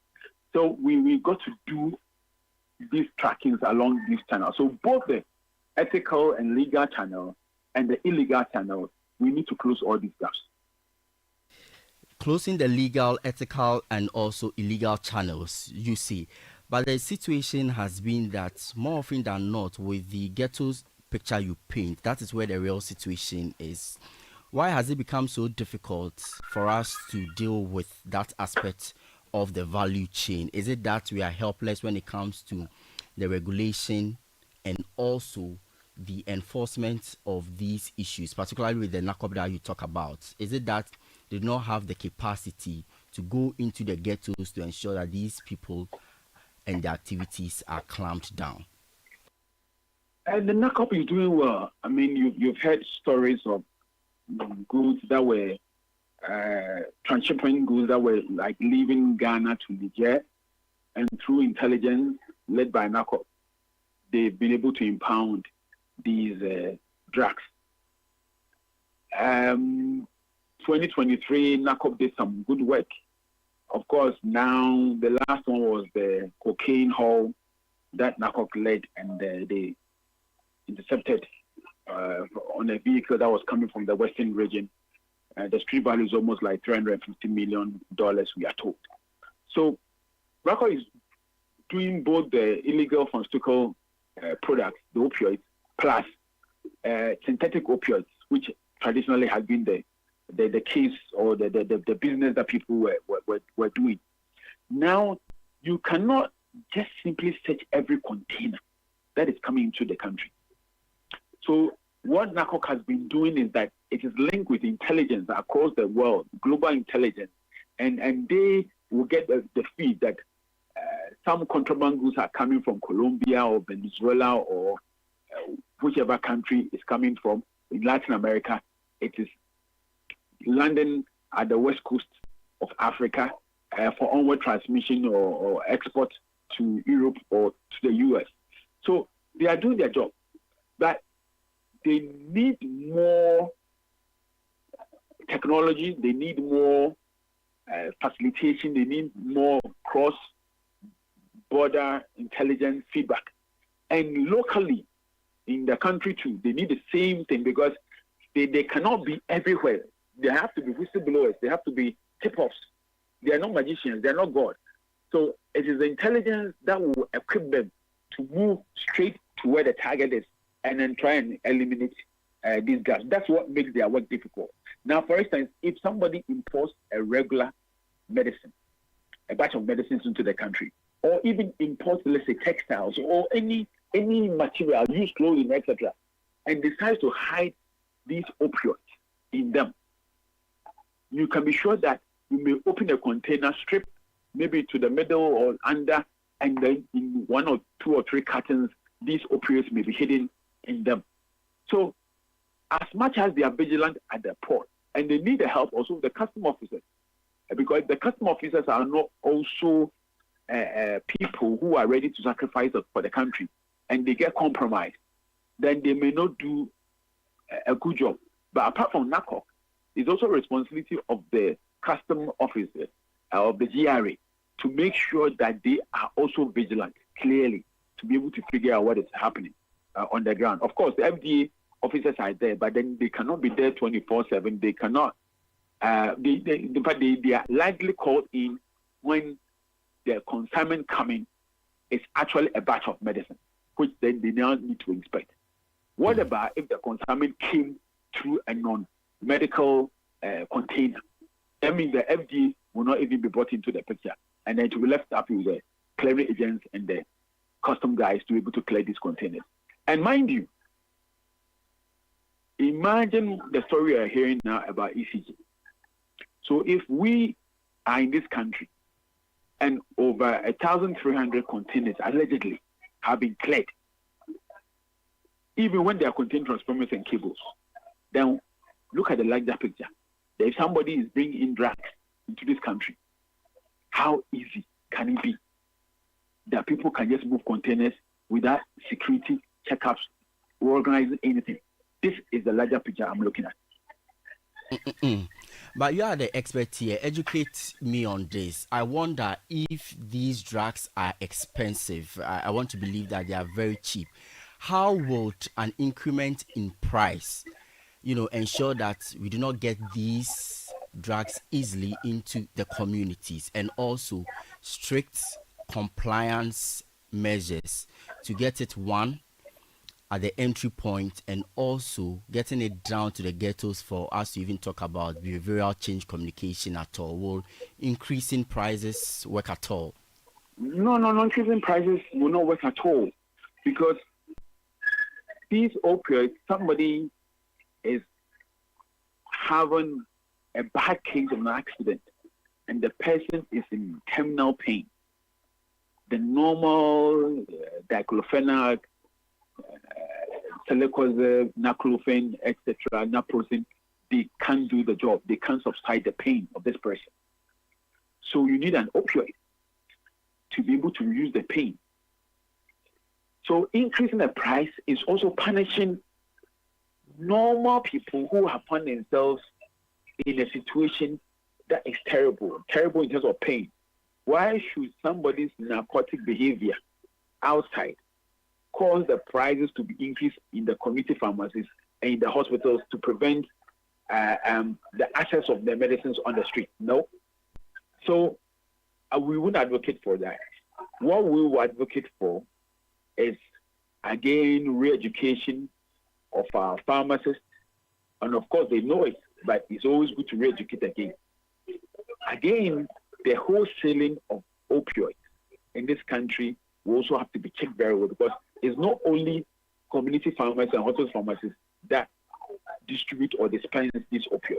Speaker 17: So we got to do these trackings along this channel. So both the ethical and legal channel and the illegal channel, we need to close all these gaps.
Speaker 2: Closing the legal, ethical, and also illegal channels, you see. But the situation has been that more often than not, with the ghettos picture you paint, that is where the real situation is. Why has it become so difficult for us to deal with that aspect of the value chain? Is it that we are helpless when it comes to the regulation and also the enforcement of these issues, particularly with the NACOP that you talk about? Is it that they do not have the capacity to go into the ghettos to ensure that these people and their activities are clamped down?
Speaker 17: And the NACOP is doing well. I mean, you've heard stories of goods that were transshipment goods that were like leaving Ghana to Niger, and through intelligence led by NACOP, they've been able to impound these drugs. 2023, NACOP did some good work. Of course, now the last one was the cocaine haul that NACOP led, and they intercepted on a vehicle that was coming from the western region. The street value is almost like $350 million, we are told. So NACOP is doing both the illegal pharmaceutical products, the opioids, plus synthetic opioids, which traditionally has been the case or the business that people were doing. Now, you cannot just simply search every container that is coming into the country. So what NACOC has been doing is that it is linked with intelligence across the world, global intelligence, and they will get the feed that some contraband goods are coming from Colombia or Venezuela or whichever country is coming from. In Latin America, it is landing at the west coast of Africa for onward transmission or export to Europe or to the US. So they are doing their job, but they need more technology, they need more facilitation, they need more cross-border intelligence feedback. And locally, in the country too. They need the same thing because they cannot be everywhere. They have to be whistleblowers. They have to be tip-offs. They are not magicians. They are not God. So it is the intelligence that will equip them to move straight to where the target is and then try and eliminate these guys. That's what makes their work difficult. Now, for instance, if somebody imports a regular medicine, a batch of medicines into the country, or even imports, let's say, textiles or any material, used clothing, etc., and decides to hide these opioids in them, you can be sure that you may open a container, strip maybe to the middle or under, and then in 1 or 2 or 3 cartons, these opioids may be hidden in them. So as much as they are vigilant at the port, and they need the help also of the custom officers, because the custom officers are not also people who are ready to sacrifice for the country, and they get compromised, then they may not do a good job. But apart from NACOC, it's also responsibility of the custom officers of the GRA to make sure that they are also vigilant, clearly, to be able to figure out what is happening on the ground. Of course, the FDA officers are there, but then they cannot be there 24/7. They cannot. They are likely called in when the consignment coming is actually a batch of medicine, which then they now need to inspect. What about if the consignment came through a non-medical container? That means the FDA will not even be brought into the picture, and then to be left up with the clearing agents and the custom guys to be able to clear these containers. And mind you, imagine the story we are hearing now about ECG. So if we are in this country and over 1,300 containers allegedly have been cleared, even when they are containing transformers and cables, then look at the larger picture. If somebody is bringing in drugs into this country, how easy can it be that people can just move containers without security checkups or organizing anything? This is the larger picture I'm looking at.
Speaker 2: But you are the expert here. Educate me on this. I wonder if these drugs are expensive. I want to believe that they are very cheap. How would an increment in price, ensure that we do not get these drugs easily into the communities, and also strict compliance measures to get it at the entry point, and also getting it down to the ghettos for us to even talk about behavioral change communication at all? Will increasing prices work at all?
Speaker 17: No, increasing prices will not work at all, because these opioids, somebody is having a bad case of an accident and the person is in terminal pain. The normal diclofenac, celecoxib, naclofene, etc., naproxen, they can't do the job. They can't subside the pain of this person. So you need an opioid to be able to reduce the pain. So increasing the price is also punishing normal people who have found themselves in a situation that is terrible in terms of pain. Why should somebody's narcotic behavior outside cause the prices to be increased in the community pharmacies and in the hospitals to prevent the access of the medicines on the street? No. So we wouldn't advocate for that. What we will advocate for is, again, re-education of our pharmacists. And of course, they know it, but it's always good to re-educate again. Again, the wholesaling of opioids in this country will also have to be checked very well, because it's not only community pharmacists and hospital pharmacists that distribute or dispense these opioids.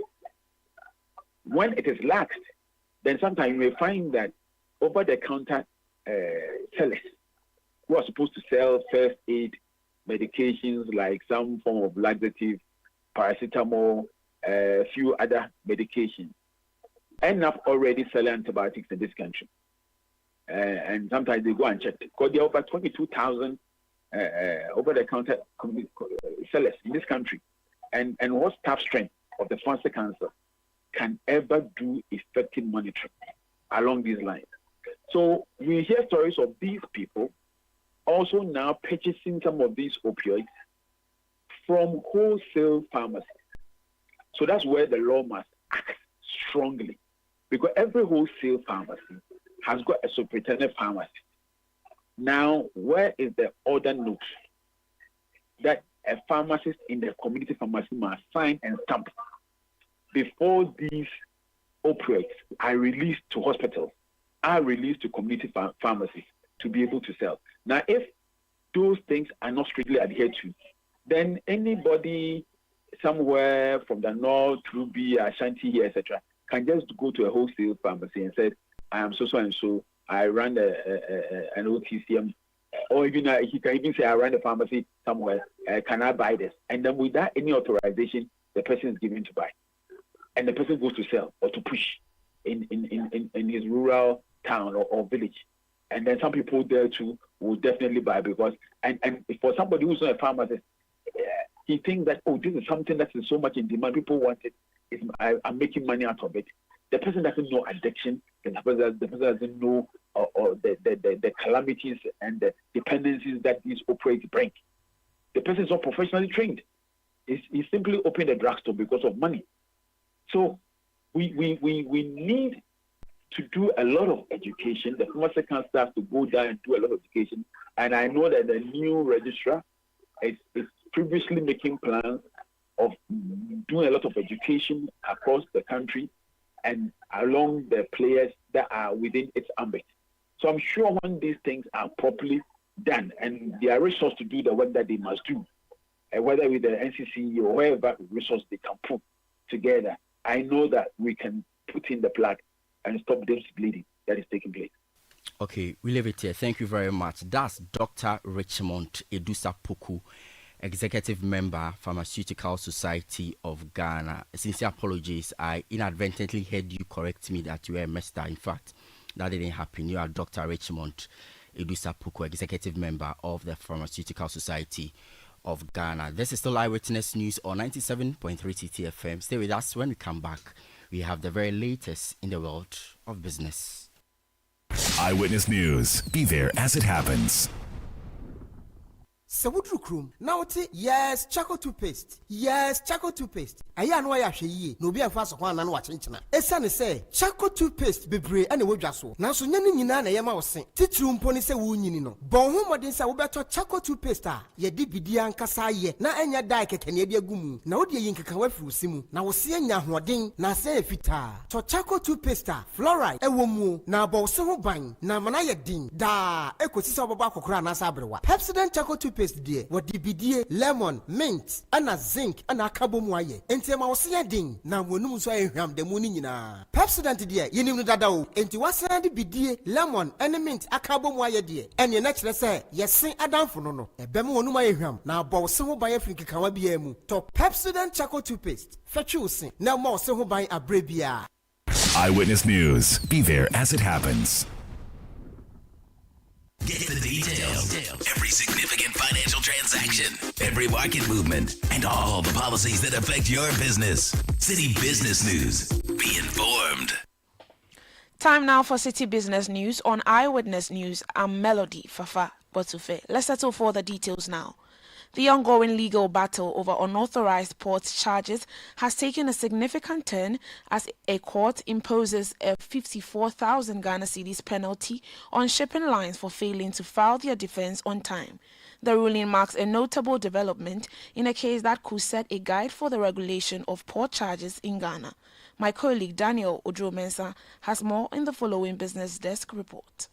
Speaker 17: When it is laxed, then sometimes you may find that over-the-counter sellers who are supposed to sell first aid medications like some form of laxative, paracetamol, a few other medications, end up already selling antibiotics in this country. And sometimes they go and check it, because there are over 22,000 over-the-counter sellers in this country. And what staff strength of the Pharmacy Council can ever do effective monitoring along these lines? So we hear stories of these people also now purchasing some of these opioids from wholesale pharmacies. So that's where the law must act strongly, because every wholesale pharmacy has got a superintendent pharmacist. Now, where is the order note that a pharmacist in the community pharmacy must sign and stamp before these opioids are released to hospitals, are released to community pharmacies to be able to sell? Now, if those things are not strictly adhered to, then anybody somewhere from the north, Ruby, Ashanti here, etc., can just go to a wholesale pharmacy and say, I am so and so. I run an OTCM, or even he can even say, I run a pharmacy somewhere. Can I buy this? And then without any authorization, the person is given to buy, and the person goes to sell or to push in his rural town or village. And then some people there too will definitely buy, because and for somebody who's not a pharmacist, he thinks that, oh, this is something that is so much in demand, people want it. I'm making money out of it. The person doesn't know addiction. The person doesn't know or the calamities and the dependencies that these opioids bring. The person is not professionally trained. He's simply opened a drugstore because of money. So we need to do a lot of education. The pharmaceutical staff to go down and do a lot of education. And I know that the new registrar is previously making plans of doing a lot of education across the country and along the players that are within its ambit. So I'm sure when these things are properly done and there are resources to do the work that they must do, whether with the NCC or wherever resource they can put together, I know that we can put in the plug and stop this bleeding that is taking place.
Speaker 2: Okay, we leave it here. Thank you very much. That's Dr. Richmond Edusa Poku, Executive Member, Pharmaceutical Society of Ghana. Sincere apologies. I inadvertently heard you correct me that you were a master. In fact, that didn't happen. You are Dr. Richmond Edusa Poku, Executive Member of the Pharmaceutical Society of Ghana. This is still Eyewitness News on 97.3 TTFM. Stay with us. When we come back, we have the very latest in the world of business.
Speaker 7: Eyewitness News. Be there as it happens.
Speaker 18: Sawudru krum na wote yes charcoal toothpaste aya no ya hwe yie no bi afa so kwan na no wa chenchena esane se charcoal toothpaste bebre ane wodwa so na so nya ni nyina na yema wo se titru mpo ni se wo nyini no bon ho modin se wo beto charcoal toothpaste a ye di bidia nkasa ye na anya dai kekane bi agumu na wode yin keka wa firu simu na wo se nya hoden na se efita to charcoal toothpaste fluoride ewo mu na bo se ho ban na mana ye din da ekosi se oboba akokora na sa abrewa Pepsodent charcoal toothpaste dear what dibidie lemon mint ana zinc ana akabomu aye enti ma wo se din na wonum so ahwam da mu ni nyina Pepsodent dear yenim no dada o enti wasan de bidie lemon and mint akabomu aye dear ene na kire se yesen adamfo no no ebem wonum ahwam na bo se ho ban afiri kekawa bia mu to Pepsodent charcoal toothpaste fetchu se na mo se ho ban abrebia.
Speaker 7: Eyewitness News. Be there as it happens.
Speaker 19: Get the details. Every significant financial transaction, every market movement, and all the policies that affect your business. Citi Business News. Be informed.
Speaker 3: Time now for Citi Business News on Eyewitness News. I'm Melody Fafa Botufe. Let's settle for the details now. The ongoing legal battle over unauthorized port charges has taken a significant turn as a court imposes a 54,000 Ghana cedis penalty on shipping lines for failing to file their defense on time. The ruling marks a notable development in a case that could set a guide for the regulation of port charges in Ghana. My colleague Daniel Odro-Mensah has more in the following Business Desk report.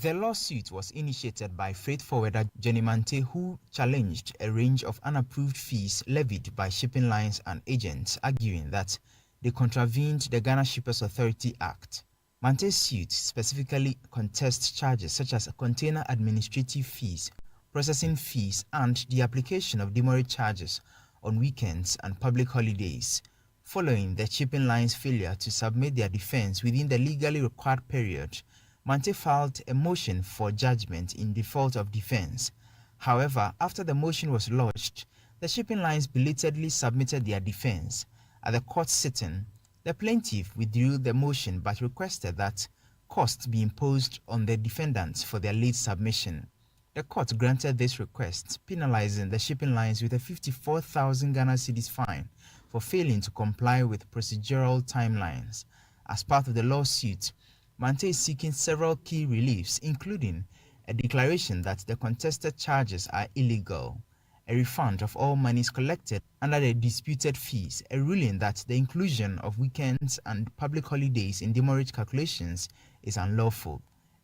Speaker 20: The lawsuit was initiated by freight forwarder Jenny Mante, who challenged a range of unapproved fees levied by shipping lines and agents, arguing that they contravened the Ghana Shippers Authority Act. Mante's suit specifically contests charges such as container administrative fees, processing fees, and the application of demurrage charges on weekends and public holidays. Following the shipping lines' failure to submit their defense within the legally required period, Mante filed a motion for judgment in default of defense. However, after the motion was lodged, the shipping lines belatedly submitted their defense. At the court sitting, the plaintiff withdrew the motion but requested that costs be imposed on the defendants for their late submission. The court granted this request, penalizing the shipping lines with a 54,000 Ghana cedis fine for failing to comply with procedural timelines. As part of the lawsuit, Mante is seeking several key reliefs, including a declaration that the contested charges are illegal, a refund of all monies collected under the disputed fees, a ruling that the inclusion of weekends and public holidays in demurrage calculations is unlawful.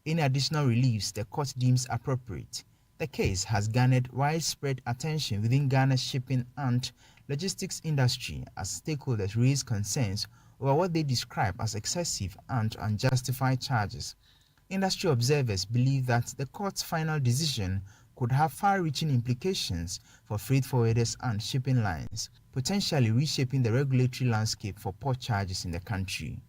Speaker 20: Any additional reliefs the court deems appropriate. The case has garnered widespread attention within Ghana's shipping and logistics industry as stakeholders raise concerns over what they describe as excessive and unjustified charges. Industry observers believe that the court's final decision could have far-reaching implications for freight forwarders and shipping lines, potentially reshaping the regulatory landscape for port charges in the country.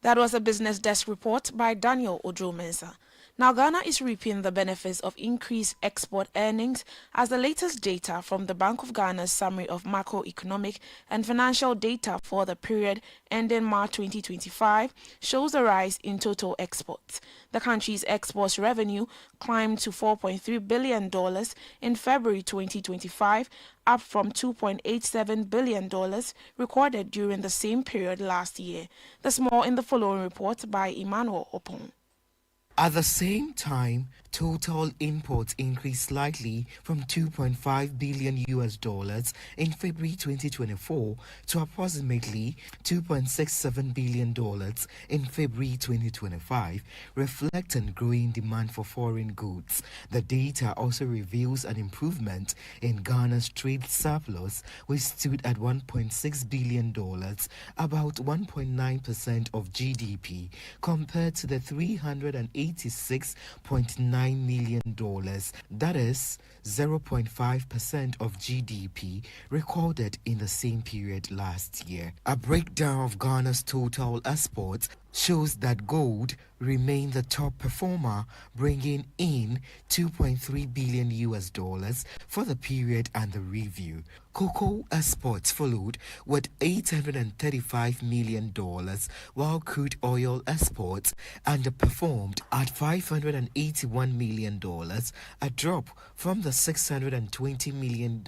Speaker 3: That was a Business Desk report by Daniel Ojo-Mensah. Now, Ghana is reaping the benefits of increased export earnings as the latest data from the Bank of Ghana's Summary of Macroeconomic and Financial Data for the period ending March 2025 shows a rise in total exports. The country's exports revenue climbed to $4.3 billion in February 2025, up from $2.87 billion recorded during the same period last year. There's more in the following report by Emmanuel Opon.
Speaker 21: At the same time, total imports increased slightly from $2.5 billion in February 2024 to approximately $2.67 billion in February 2025, reflecting growing demand for foreign goods. The data also reveals an improvement in Ghana's trade surplus, which stood at $1.6 billion, about 1.9% of GDP, compared to the $386.9 million, that is 0.5% of GDP, recorded in the same period last year. A breakdown of Ghana's total exports shows that gold remained the top performer, bringing in $2.3 billion for the period under review. Cocoa exports followed with $835 million, while crude oil exports underperformed at $581 million, a drop from the $620 million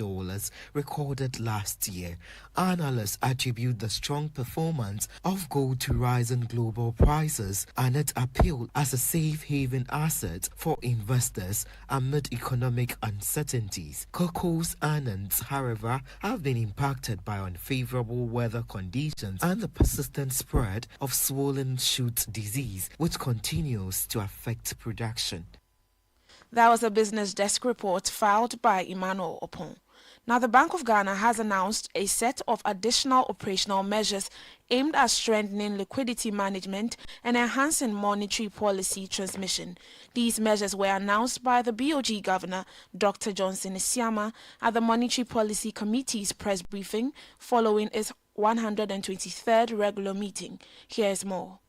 Speaker 21: recorded last year. Analysts attribute the strong performance of gold to rising global prices and its appeal as a safe haven asset for investors amid economic uncertainties. Cocoa's earnings, however, have been impacted by unfavorable weather conditions and the persistent spread of swollen shoot disease, which continues to affect production.
Speaker 3: That was a Business Desk report filed by Emmanuel Opon. Now, the Bank of Ghana has announced a set of additional operational measures aimed at strengthening liquidity management and enhancing monetary policy transmission. These measures were announced by the BOG Governor, Dr. Johnson Isiama, at the Monetary Policy Committee's press briefing following its 123rd regular meeting. Here's more.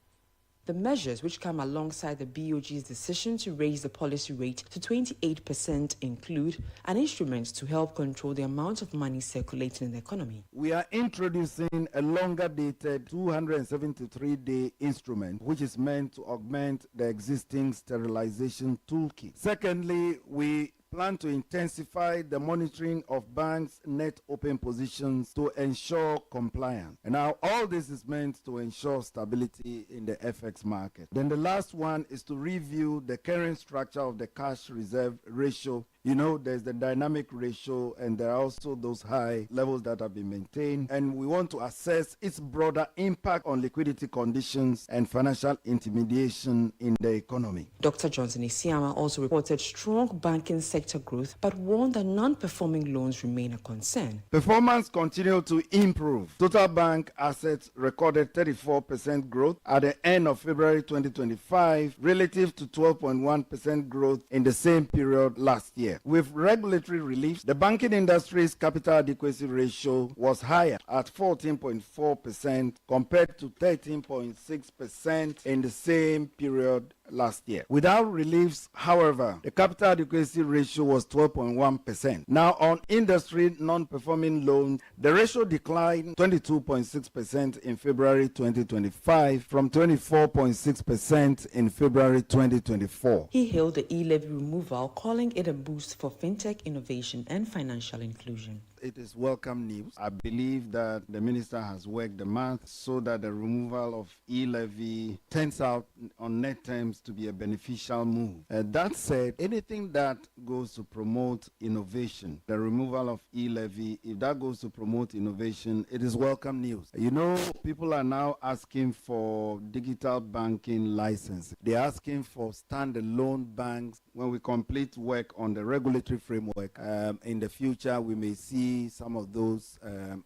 Speaker 22: The measures, which come alongside the BOG's decision to raise the policy rate to 28%, include an instrument to help control the amount of money circulating in the economy.
Speaker 23: We are introducing a longer-dated 273-day instrument, which is meant to augment the existing sterilization toolkit. Secondly, we plan to intensify the monitoring of banks' net open positions to ensure compliance. And now all this is meant to ensure stability in the FX market. Then the last one is to review the current structure of the cash reserve ratio. You know, there's the dynamic ratio and there are also those high levels that have been maintained. And we want to assess its broader impact on liquidity conditions and financial intermediation in the economy.
Speaker 22: Dr. Johnson Isiama also reported strong banking sector growth, but warned that non-performing loans remain a concern.
Speaker 23: Performance continued to improve. Total bank assets recorded 34% growth at the end of February 2025, relative to 12.1% growth in the same period last year. With regulatory relief, the banking industry's capital adequacy ratio was higher at 14.4% compared to 13.6% in the same period last year. Without reliefs, however, the capital adequacy ratio was 12.1%. Now, on industry non-performing loans, the ratio declined 22.6% in February 2025 from 24.6% in February 2024.
Speaker 22: He hailed the e-levy removal, calling it a boost for fintech innovation and financial inclusion.
Speaker 23: It is welcome news. I believe that the minister has worked the math so that the removal of e-levy turns out on net terms to be a beneficial move. That said, anything that goes to promote innovation, the removal of e-levy, if that goes to promote innovation, it is welcome news. You know, people are now asking for digital banking license. They're asking for standalone banks. When we complete work on the regulatory framework, in the future we may see some of those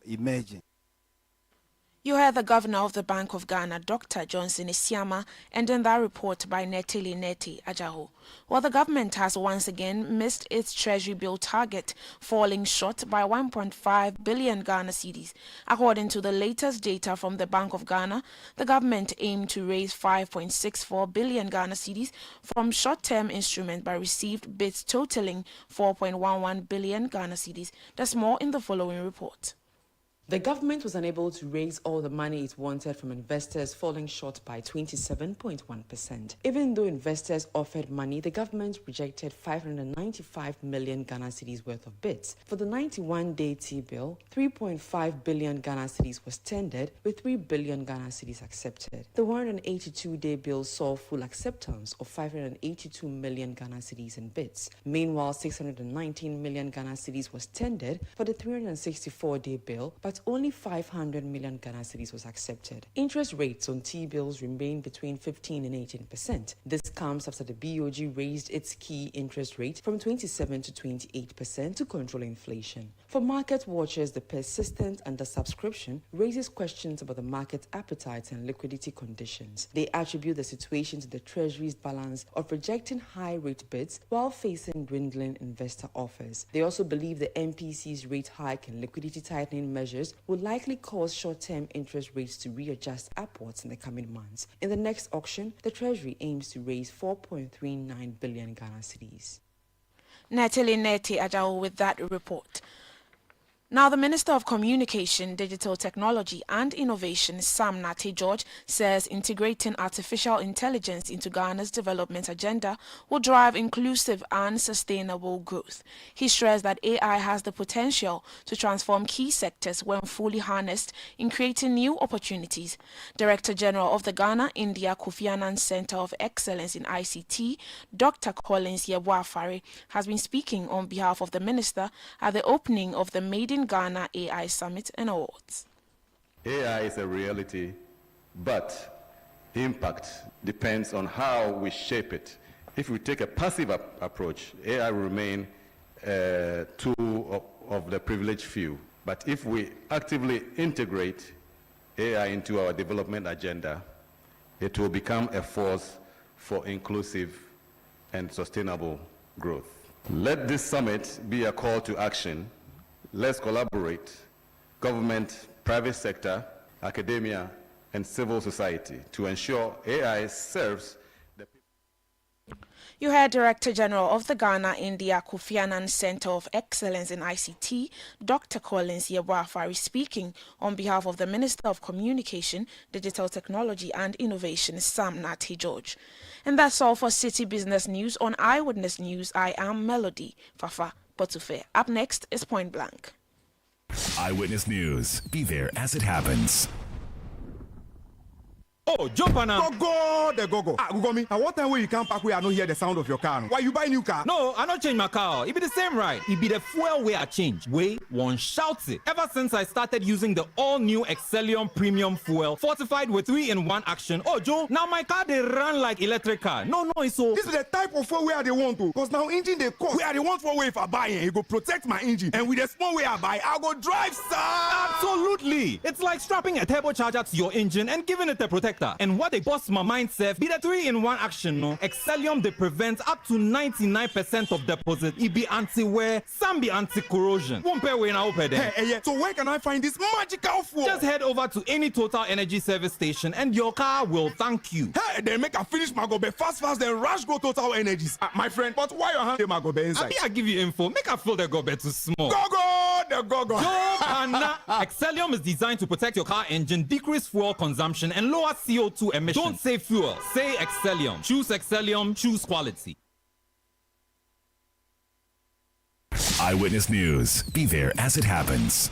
Speaker 23: emerging.
Speaker 3: You heard the governor of the Bank of Ghana, Dr. Johnson Isiama, and in that report by Netili Neti Ajaho. While the government has once again missed its treasury bill target, falling short by 1.5 billion Ghana cedis. According to the latest data from the Bank of Ghana, the government aimed to raise 5.64 billion Ghana cedis from short-term instruments but received bids totaling 4.11 billion Ghana cedis. There's more in the following report.
Speaker 22: The government was unable to raise all the money it wanted from investors, falling short by 27.1%. Even though investors offered money, the government rejected 595 million Ghana cedis worth of bids. For the 91-day T-bill, 3.5 billion Ghana cedis was tendered, with 3 billion Ghana cedis accepted. The 182-day bill saw full acceptance of 582 million Ghana cedis in bids. Meanwhile, 619 million Ghana cedis was tendered for the 364-day bill, but only 500 million Ghana cedis was accepted. Interest rates on T-bills remain between 15 and 18%. This comes after the BOG raised its key interest rate from 27 to 28% to control inflation. For market watchers, the persistent undersubscription raises questions about the market appetite and liquidity conditions. They attribute the situation to the Treasury's balance of rejecting high-rate bids while facing dwindling investor offers. They also believe the MPC's rate hike and liquidity tightening measures will likely cause short-term interest rates to readjust upwards in the coming months. In the next auction, the Treasury aims to raise 4.39 billion Ghana cedis.
Speaker 3: Nathalie Neti Ajawo with that report. Now, the Minister of Communication, Digital Technology and Innovation, Sam Nate George, says integrating artificial intelligence into Ghana's development agenda will drive inclusive and sustainable growth. He stressed that AI has the potential to transform key sectors when fully harnessed in creating new opportunities. Director General of the Ghana-India Kofi Annan Center of Excellence in ICT, Dr. Collins Yeboafare, has been speaking on behalf of the Minister at the opening of the Made in Ghana AI Summit and Awards.
Speaker 1: AI is a reality, but impact depends on how we shape it. If we take a passive approach, AI will remain a tool of the privileged few. But if we actively integrate AI into our development agenda, it will become a force for inclusive and sustainable growth. Let this summit be a call to action. Let's collaborate, government, private sector, academia, and civil society to ensure AI serves the people.
Speaker 3: You heard Director General of the Ghana-India Kofi Annan Center of Excellence in ICT, Dr. Collins Yeboafare, speaking on behalf of the Minister of Communication, Digital Technology and Innovation, Sam Nate George. And that's all for Citi Business News. On Eyewitness News, I am Melody Fafa Botufe. Up next is Point Blank.
Speaker 7: Eyewitness News. Be there as it happens.
Speaker 8: Oh, jump on now.
Speaker 12: Go. Google me. What time when you come back, we are not hear the sound of your car. Why you buy new car?
Speaker 8: No, I not change my car. It be the same ride. It be the fuel way I change. Way one shouts it. Ever since I started using the all-new Excellium Premium Fuel, fortified with 3-in-1 action. Oh, Joe, now my car they run like electric car. No, it's so.
Speaker 12: This is the type of fuel where they want to. Because now engine they cost. Where they want for way if I buy it, it go protect my engine. And with the small way I buy, I go drive, sir.
Speaker 8: Absolutely. It's like strapping a turbocharger to your engine and giving it a protector. protector. And what they bust my mind self be the 3-in-1 action, no? Excellium they prevent up to 99% of deposit. It be anti-wear, some be anti-corrosion. Won't pay when I open them.
Speaker 12: Hey, so where can I find this magical fuel?
Speaker 8: Just head over to any Total Energy service station and your car will thank you.
Speaker 12: Hey, then make a finish my gobe fast, then rush go Total Energies. My friend, but why your hand my gobe inside?
Speaker 8: I give you info. Make a fill the gobe too small.
Speaker 12: Go.
Speaker 8: Excellium is designed to protect your car engine, decrease fuel consumption, and lower CO2 emissions. Don't say fuel. Say Excellium. Choose Excellium. Choose quality.
Speaker 7: Eyewitness News. Be there as it happens.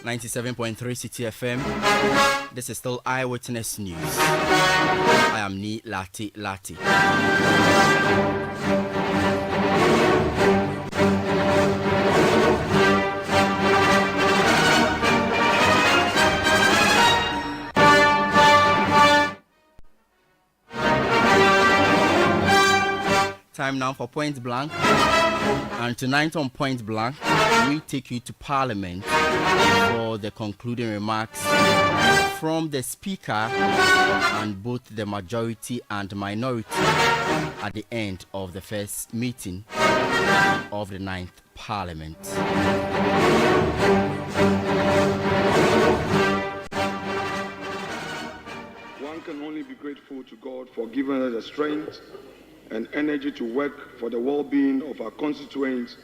Speaker 2: .3 Citi FM. This is still Eyewitness News. I am Ni Lati. Time now for Point Blank. And tonight on Point Blank, we take you to Parliament for the concluding remarks from the Speaker and both the majority and minority at the end of the first meeting of the 9th Parliament.
Speaker 4: One can only be grateful to God for giving us the strength and energy to work for the well-being of our constituents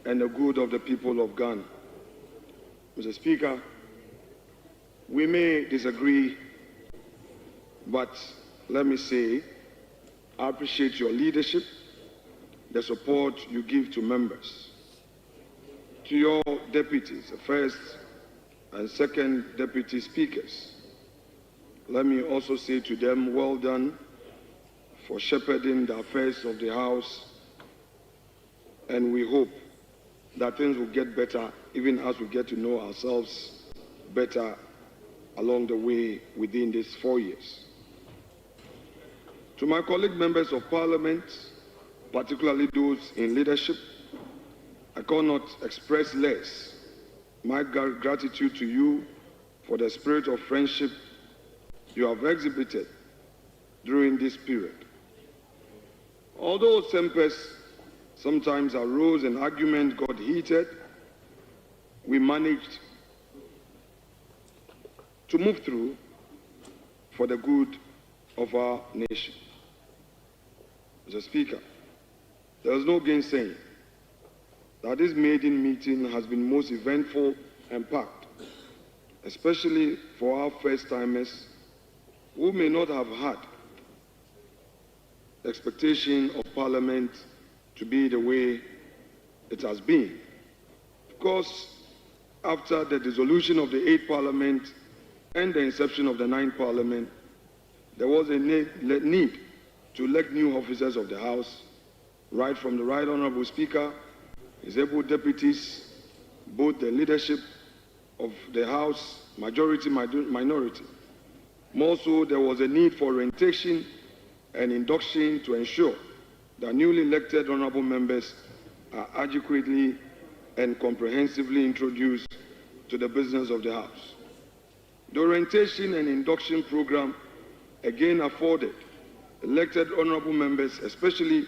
Speaker 4: and the good of the people of Ghana. Mr. Speaker, we may disagree, but let me say, I appreciate your leadership, the support you give to members. To your deputies, the first and second deputy speakers, let me also say to them, well done for shepherding the affairs of the House, and we hope that things will get better even as we get to know ourselves better along the way within these 4 years. To my colleague members of Parliament, particularly those in leadership, I cannot express less my gratitude to you for the spirit of friendship you have exhibited during this period. Although tempers sometimes arose and argument got heated, we managed to move through for the good of our nation. Mr. Speaker, there is no gainsaying that this maiden meeting has been most eventful and packed, especially for our first-timers who may not have had the expectation of Parliament to be the way it has been. Of course, after the dissolution of the 8th Parliament and the inception of the 9th Parliament, there was a need to elect new officers of the House, right from the Right Honourable Speaker, his able deputies, both the leadership of the House, majority, minority. More so, there was a need for orientation and induction to ensure that newly elected honourable members are adequately and comprehensively introduced to the business of the House. The orientation and induction program again afforded elected honourable members, especially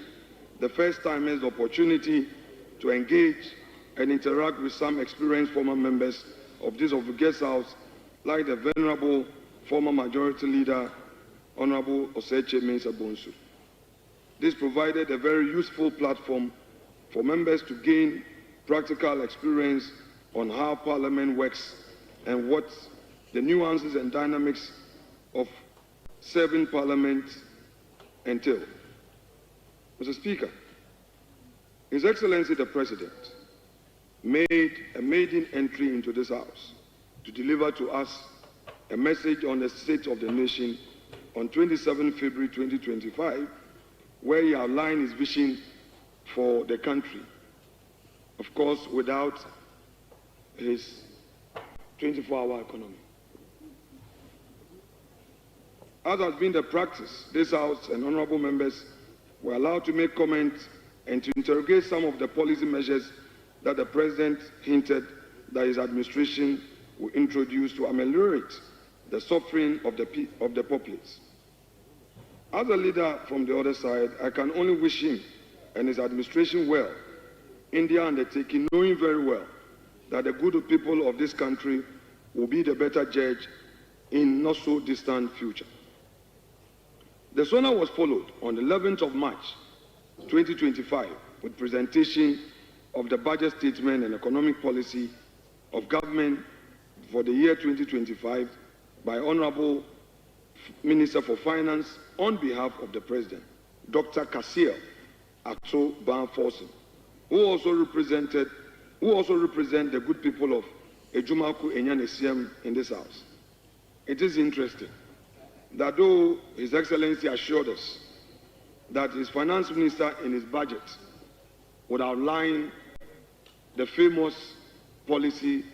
Speaker 4: the first-timers, the opportunity to engage and interact with some experienced former members of this Guest House, like the venerable former Majority Leader, Honourable Oseche Mensah Bonsu. This provided a very useful platform for members to gain practical experience on how Parliament works and what the nuances and dynamics of serving Parliament entail. Mr. Speaker, His Excellency the President made a maiden entry into this House to deliver to us a message on the state of the nation on 27 February 2025, where he outlined his vision for the country. Of course, without his 24-hour economy. As has been the practice, this House and honorable members were allowed to make comments and to interrogate some of the policy measures that the President hinted that his administration will introduce to ameliorate the suffering of the populace. As a leader from the other side, I can only wish him and his administration well in their undertaking, knowing very well that the good people of this country will be the better judge in not so distant future. The SONA was followed on the 11th of March 2025 with presentation of the budget statement and economic policy of government for the year 2025 by Honorable Minister for Finance on behalf of the President, Dr. Kassiel Ato Banforsen, who also represent the good people of Ejumaku Enyanesiem in this House. It is interesting that though His Excellency assured us that his finance minister in his budget would outline the famous policy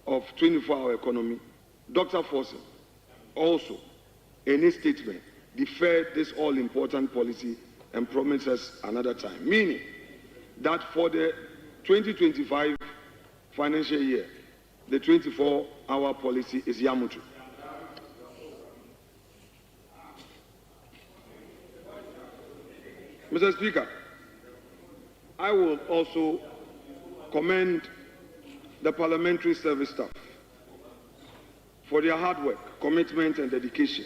Speaker 4: of 24-hour economy, Dr. Forsen also, in his statement, deferred this all-important policy and promised us another time, meaning that for the 2025 financial year, the 24-hour policy is Yamutu. Mr. Speaker, I will also commend the Parliamentary Service staff for their hard work, commitment, and dedication.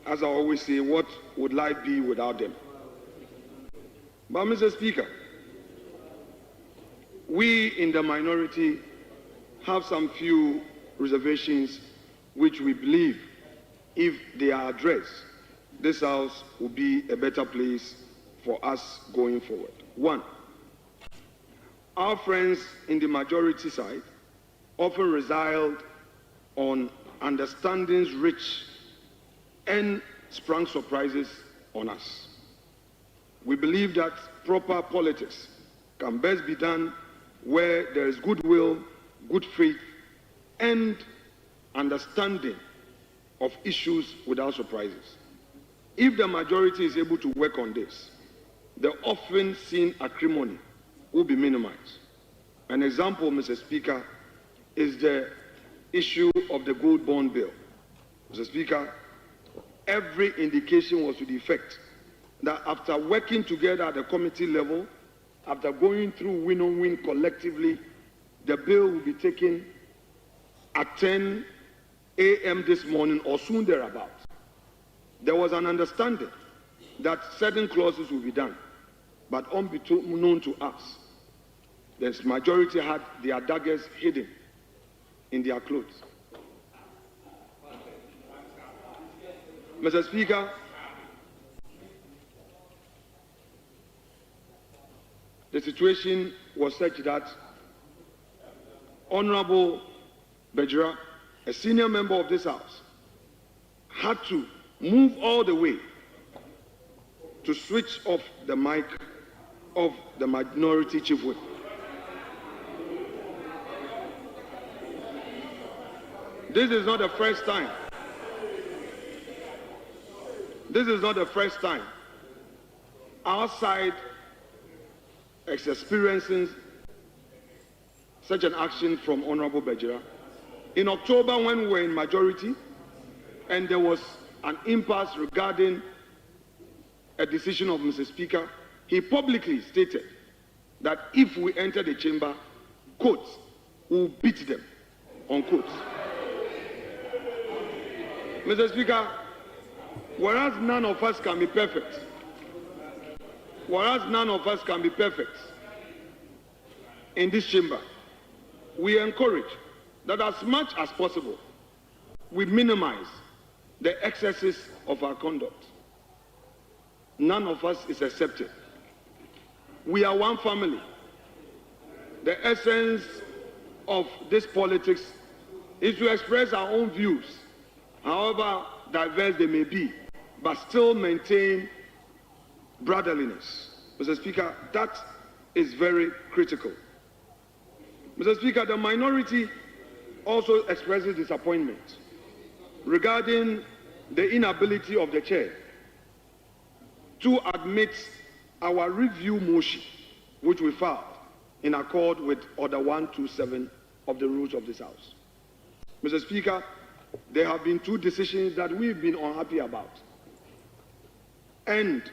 Speaker 4: As I always say, what would life be without them? But, Mr. Speaker, we in the minority have some few reservations which we believe, if they are addressed, this House will be a better place for us going forward. One, our friends in the majority side often reside on understandings rich and sprung surprises on us. We believe that proper politics can best be done where there is goodwill, good faith, and understanding of issues without surprises. If the majority is able to work on this, the often seen acrimony will be minimized. An example, Mr. Speaker, is the issue of the gold bond bill. Mr. Speaker, every indication was to the effect that after working together at the committee level, after going through win-on-win collectively, the bill will be taken at 10 a.m. this morning or soon thereabout. There was an understanding that certain clauses will be done, but unknown to us, the majority had their daggers hidden in their clothes. Mr. Speaker, the situation was such that Honorable Bejira, a senior member of this House, had to move all the way to switch off the mic of the minority chief whip. This is not the first time. This is not the first time our side is experiencing such an action from Honorable Bejira. In October, when we were in majority, and there was an impasse regarding a decision of Mr. Speaker, he publicly stated that if we enter the chamber, quotes, we'll beat them, unquote. Mr. Speaker, whereas none of us can be perfect, in this chamber, we encourage that as much as possible, we minimize the excesses of our conduct. None of us is accepted. We are one family. The essence of this politics is to express our own views, however diverse they may be, but still maintain brotherliness. Mr. Speaker, that is very critical. Mr. Speaker, the minority also expresses disappointment regarding the inability of the chair to admit our review motion, which we filed in accord with Order 127 of the rules of this House. Mr. Speaker, there have been two decisions that we've been unhappy about. And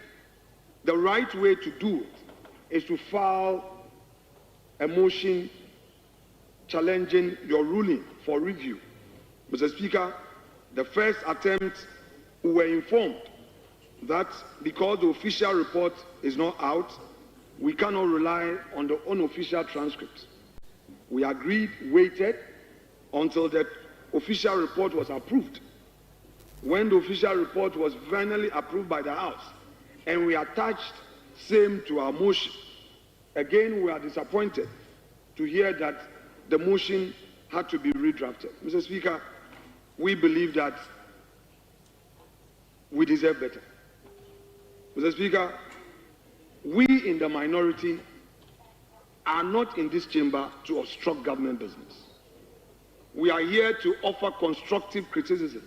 Speaker 4: the right way to do it is to file a motion challenging your ruling for review. Mr. Speaker, the first attempt, we were informed that because the official report is not out, we cannot rely on the unofficial transcript. We agreed, waited until the official report was approved. When the official report was finally approved by the House, and we attached same to our motion, again we are disappointed to hear that the motion had to be redrafted. Mr. Speaker, we believe that we deserve better. Mr. Speaker, we in the minority are not in this chamber to obstruct government business. We are here to offer constructive criticism.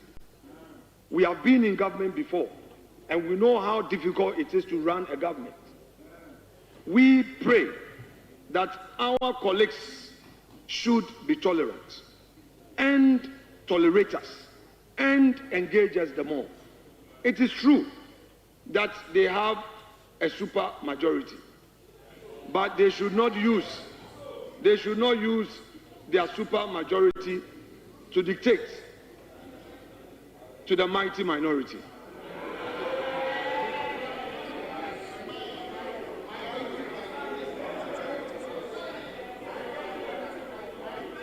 Speaker 4: We have been in government before, and we know how difficult it is to run a government. We pray that our colleagues should be tolerant and tolerate us and engage us the more. It is true that they have a super majority, but they should not use their super majority to dictate to the mighty minority.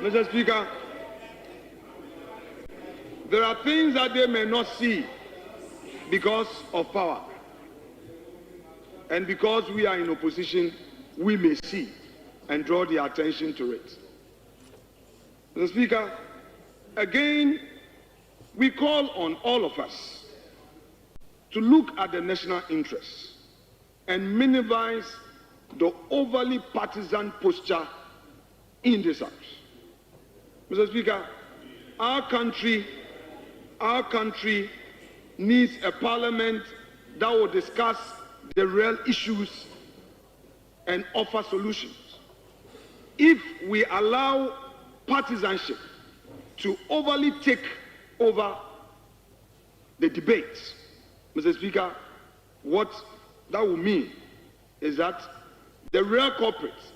Speaker 4: Mr. Speaker, there are things that they may not see because of power. And because we are in opposition, we may see and draw the attention to it. Mr. Speaker, again, we call on all of us to look at the national interests and minimize the overly partisan posture in this House. Mr. Speaker, our country needs a parliament that will discuss the real issues and offer solutions. If we allow partisanship to overly take over the debates, Mr. Speaker, what that will mean is that the real culprits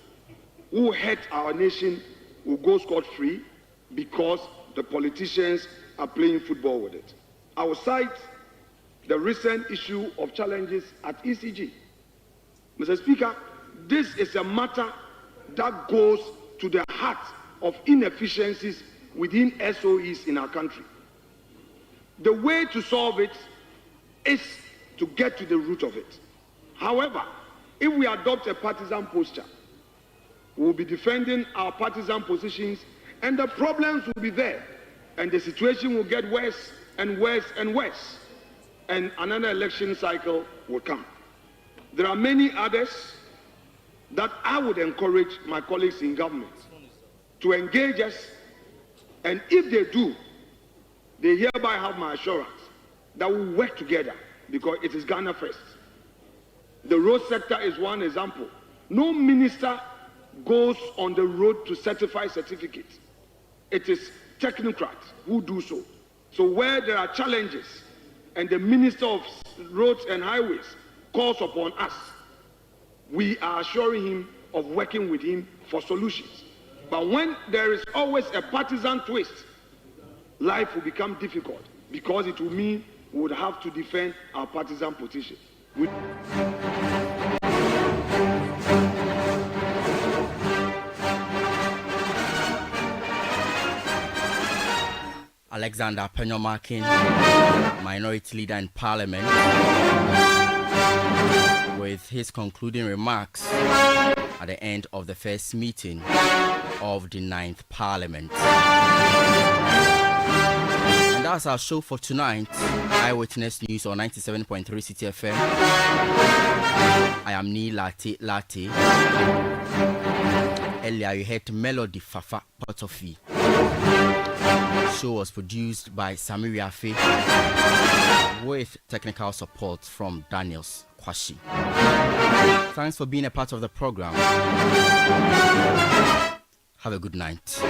Speaker 4: who hurt our nation will go scot-free because the politicians are playing football with it. I will cite the recent issue of challenges at ECG. Mr. Speaker, this is a matter that goes to the heart of inefficiencies within SOEs in our country. The way to solve it is to get to the root of it. However, if we adopt a partisan posture, we will be defending our partisan positions and the problems will be there and the situation will get worse and worse and worse, and another election cycle will come. There are many others that I would encourage my colleagues in government to engage us, and if they do, they hereby have my assurance that we'll work together because it is Ghana first. The road sector is one example. No minister goes on the road to certify certificates. It is technocrats who do so. So where there are challenges and the Minister of Roads and Highways calls upon us, we are assuring him of working with him for solutions. But when there is always a partisan twist, life will become difficult because it will mean we would have to defend our partisan positions.
Speaker 2: Alexander Penyomakin, Minority Leader in Parliament, with his concluding remarks at the end of the first meeting of the 9th Parliament. And that's our show for tonight. Eyewitness News on 97.3 Citi FM. I am Neil Latte. Earlier you heard Melody Fafa Potofi. Show was produced by Samiri Afe with technical support from Daniels Kwashi. Thanks for being a part of the program. Have a good night.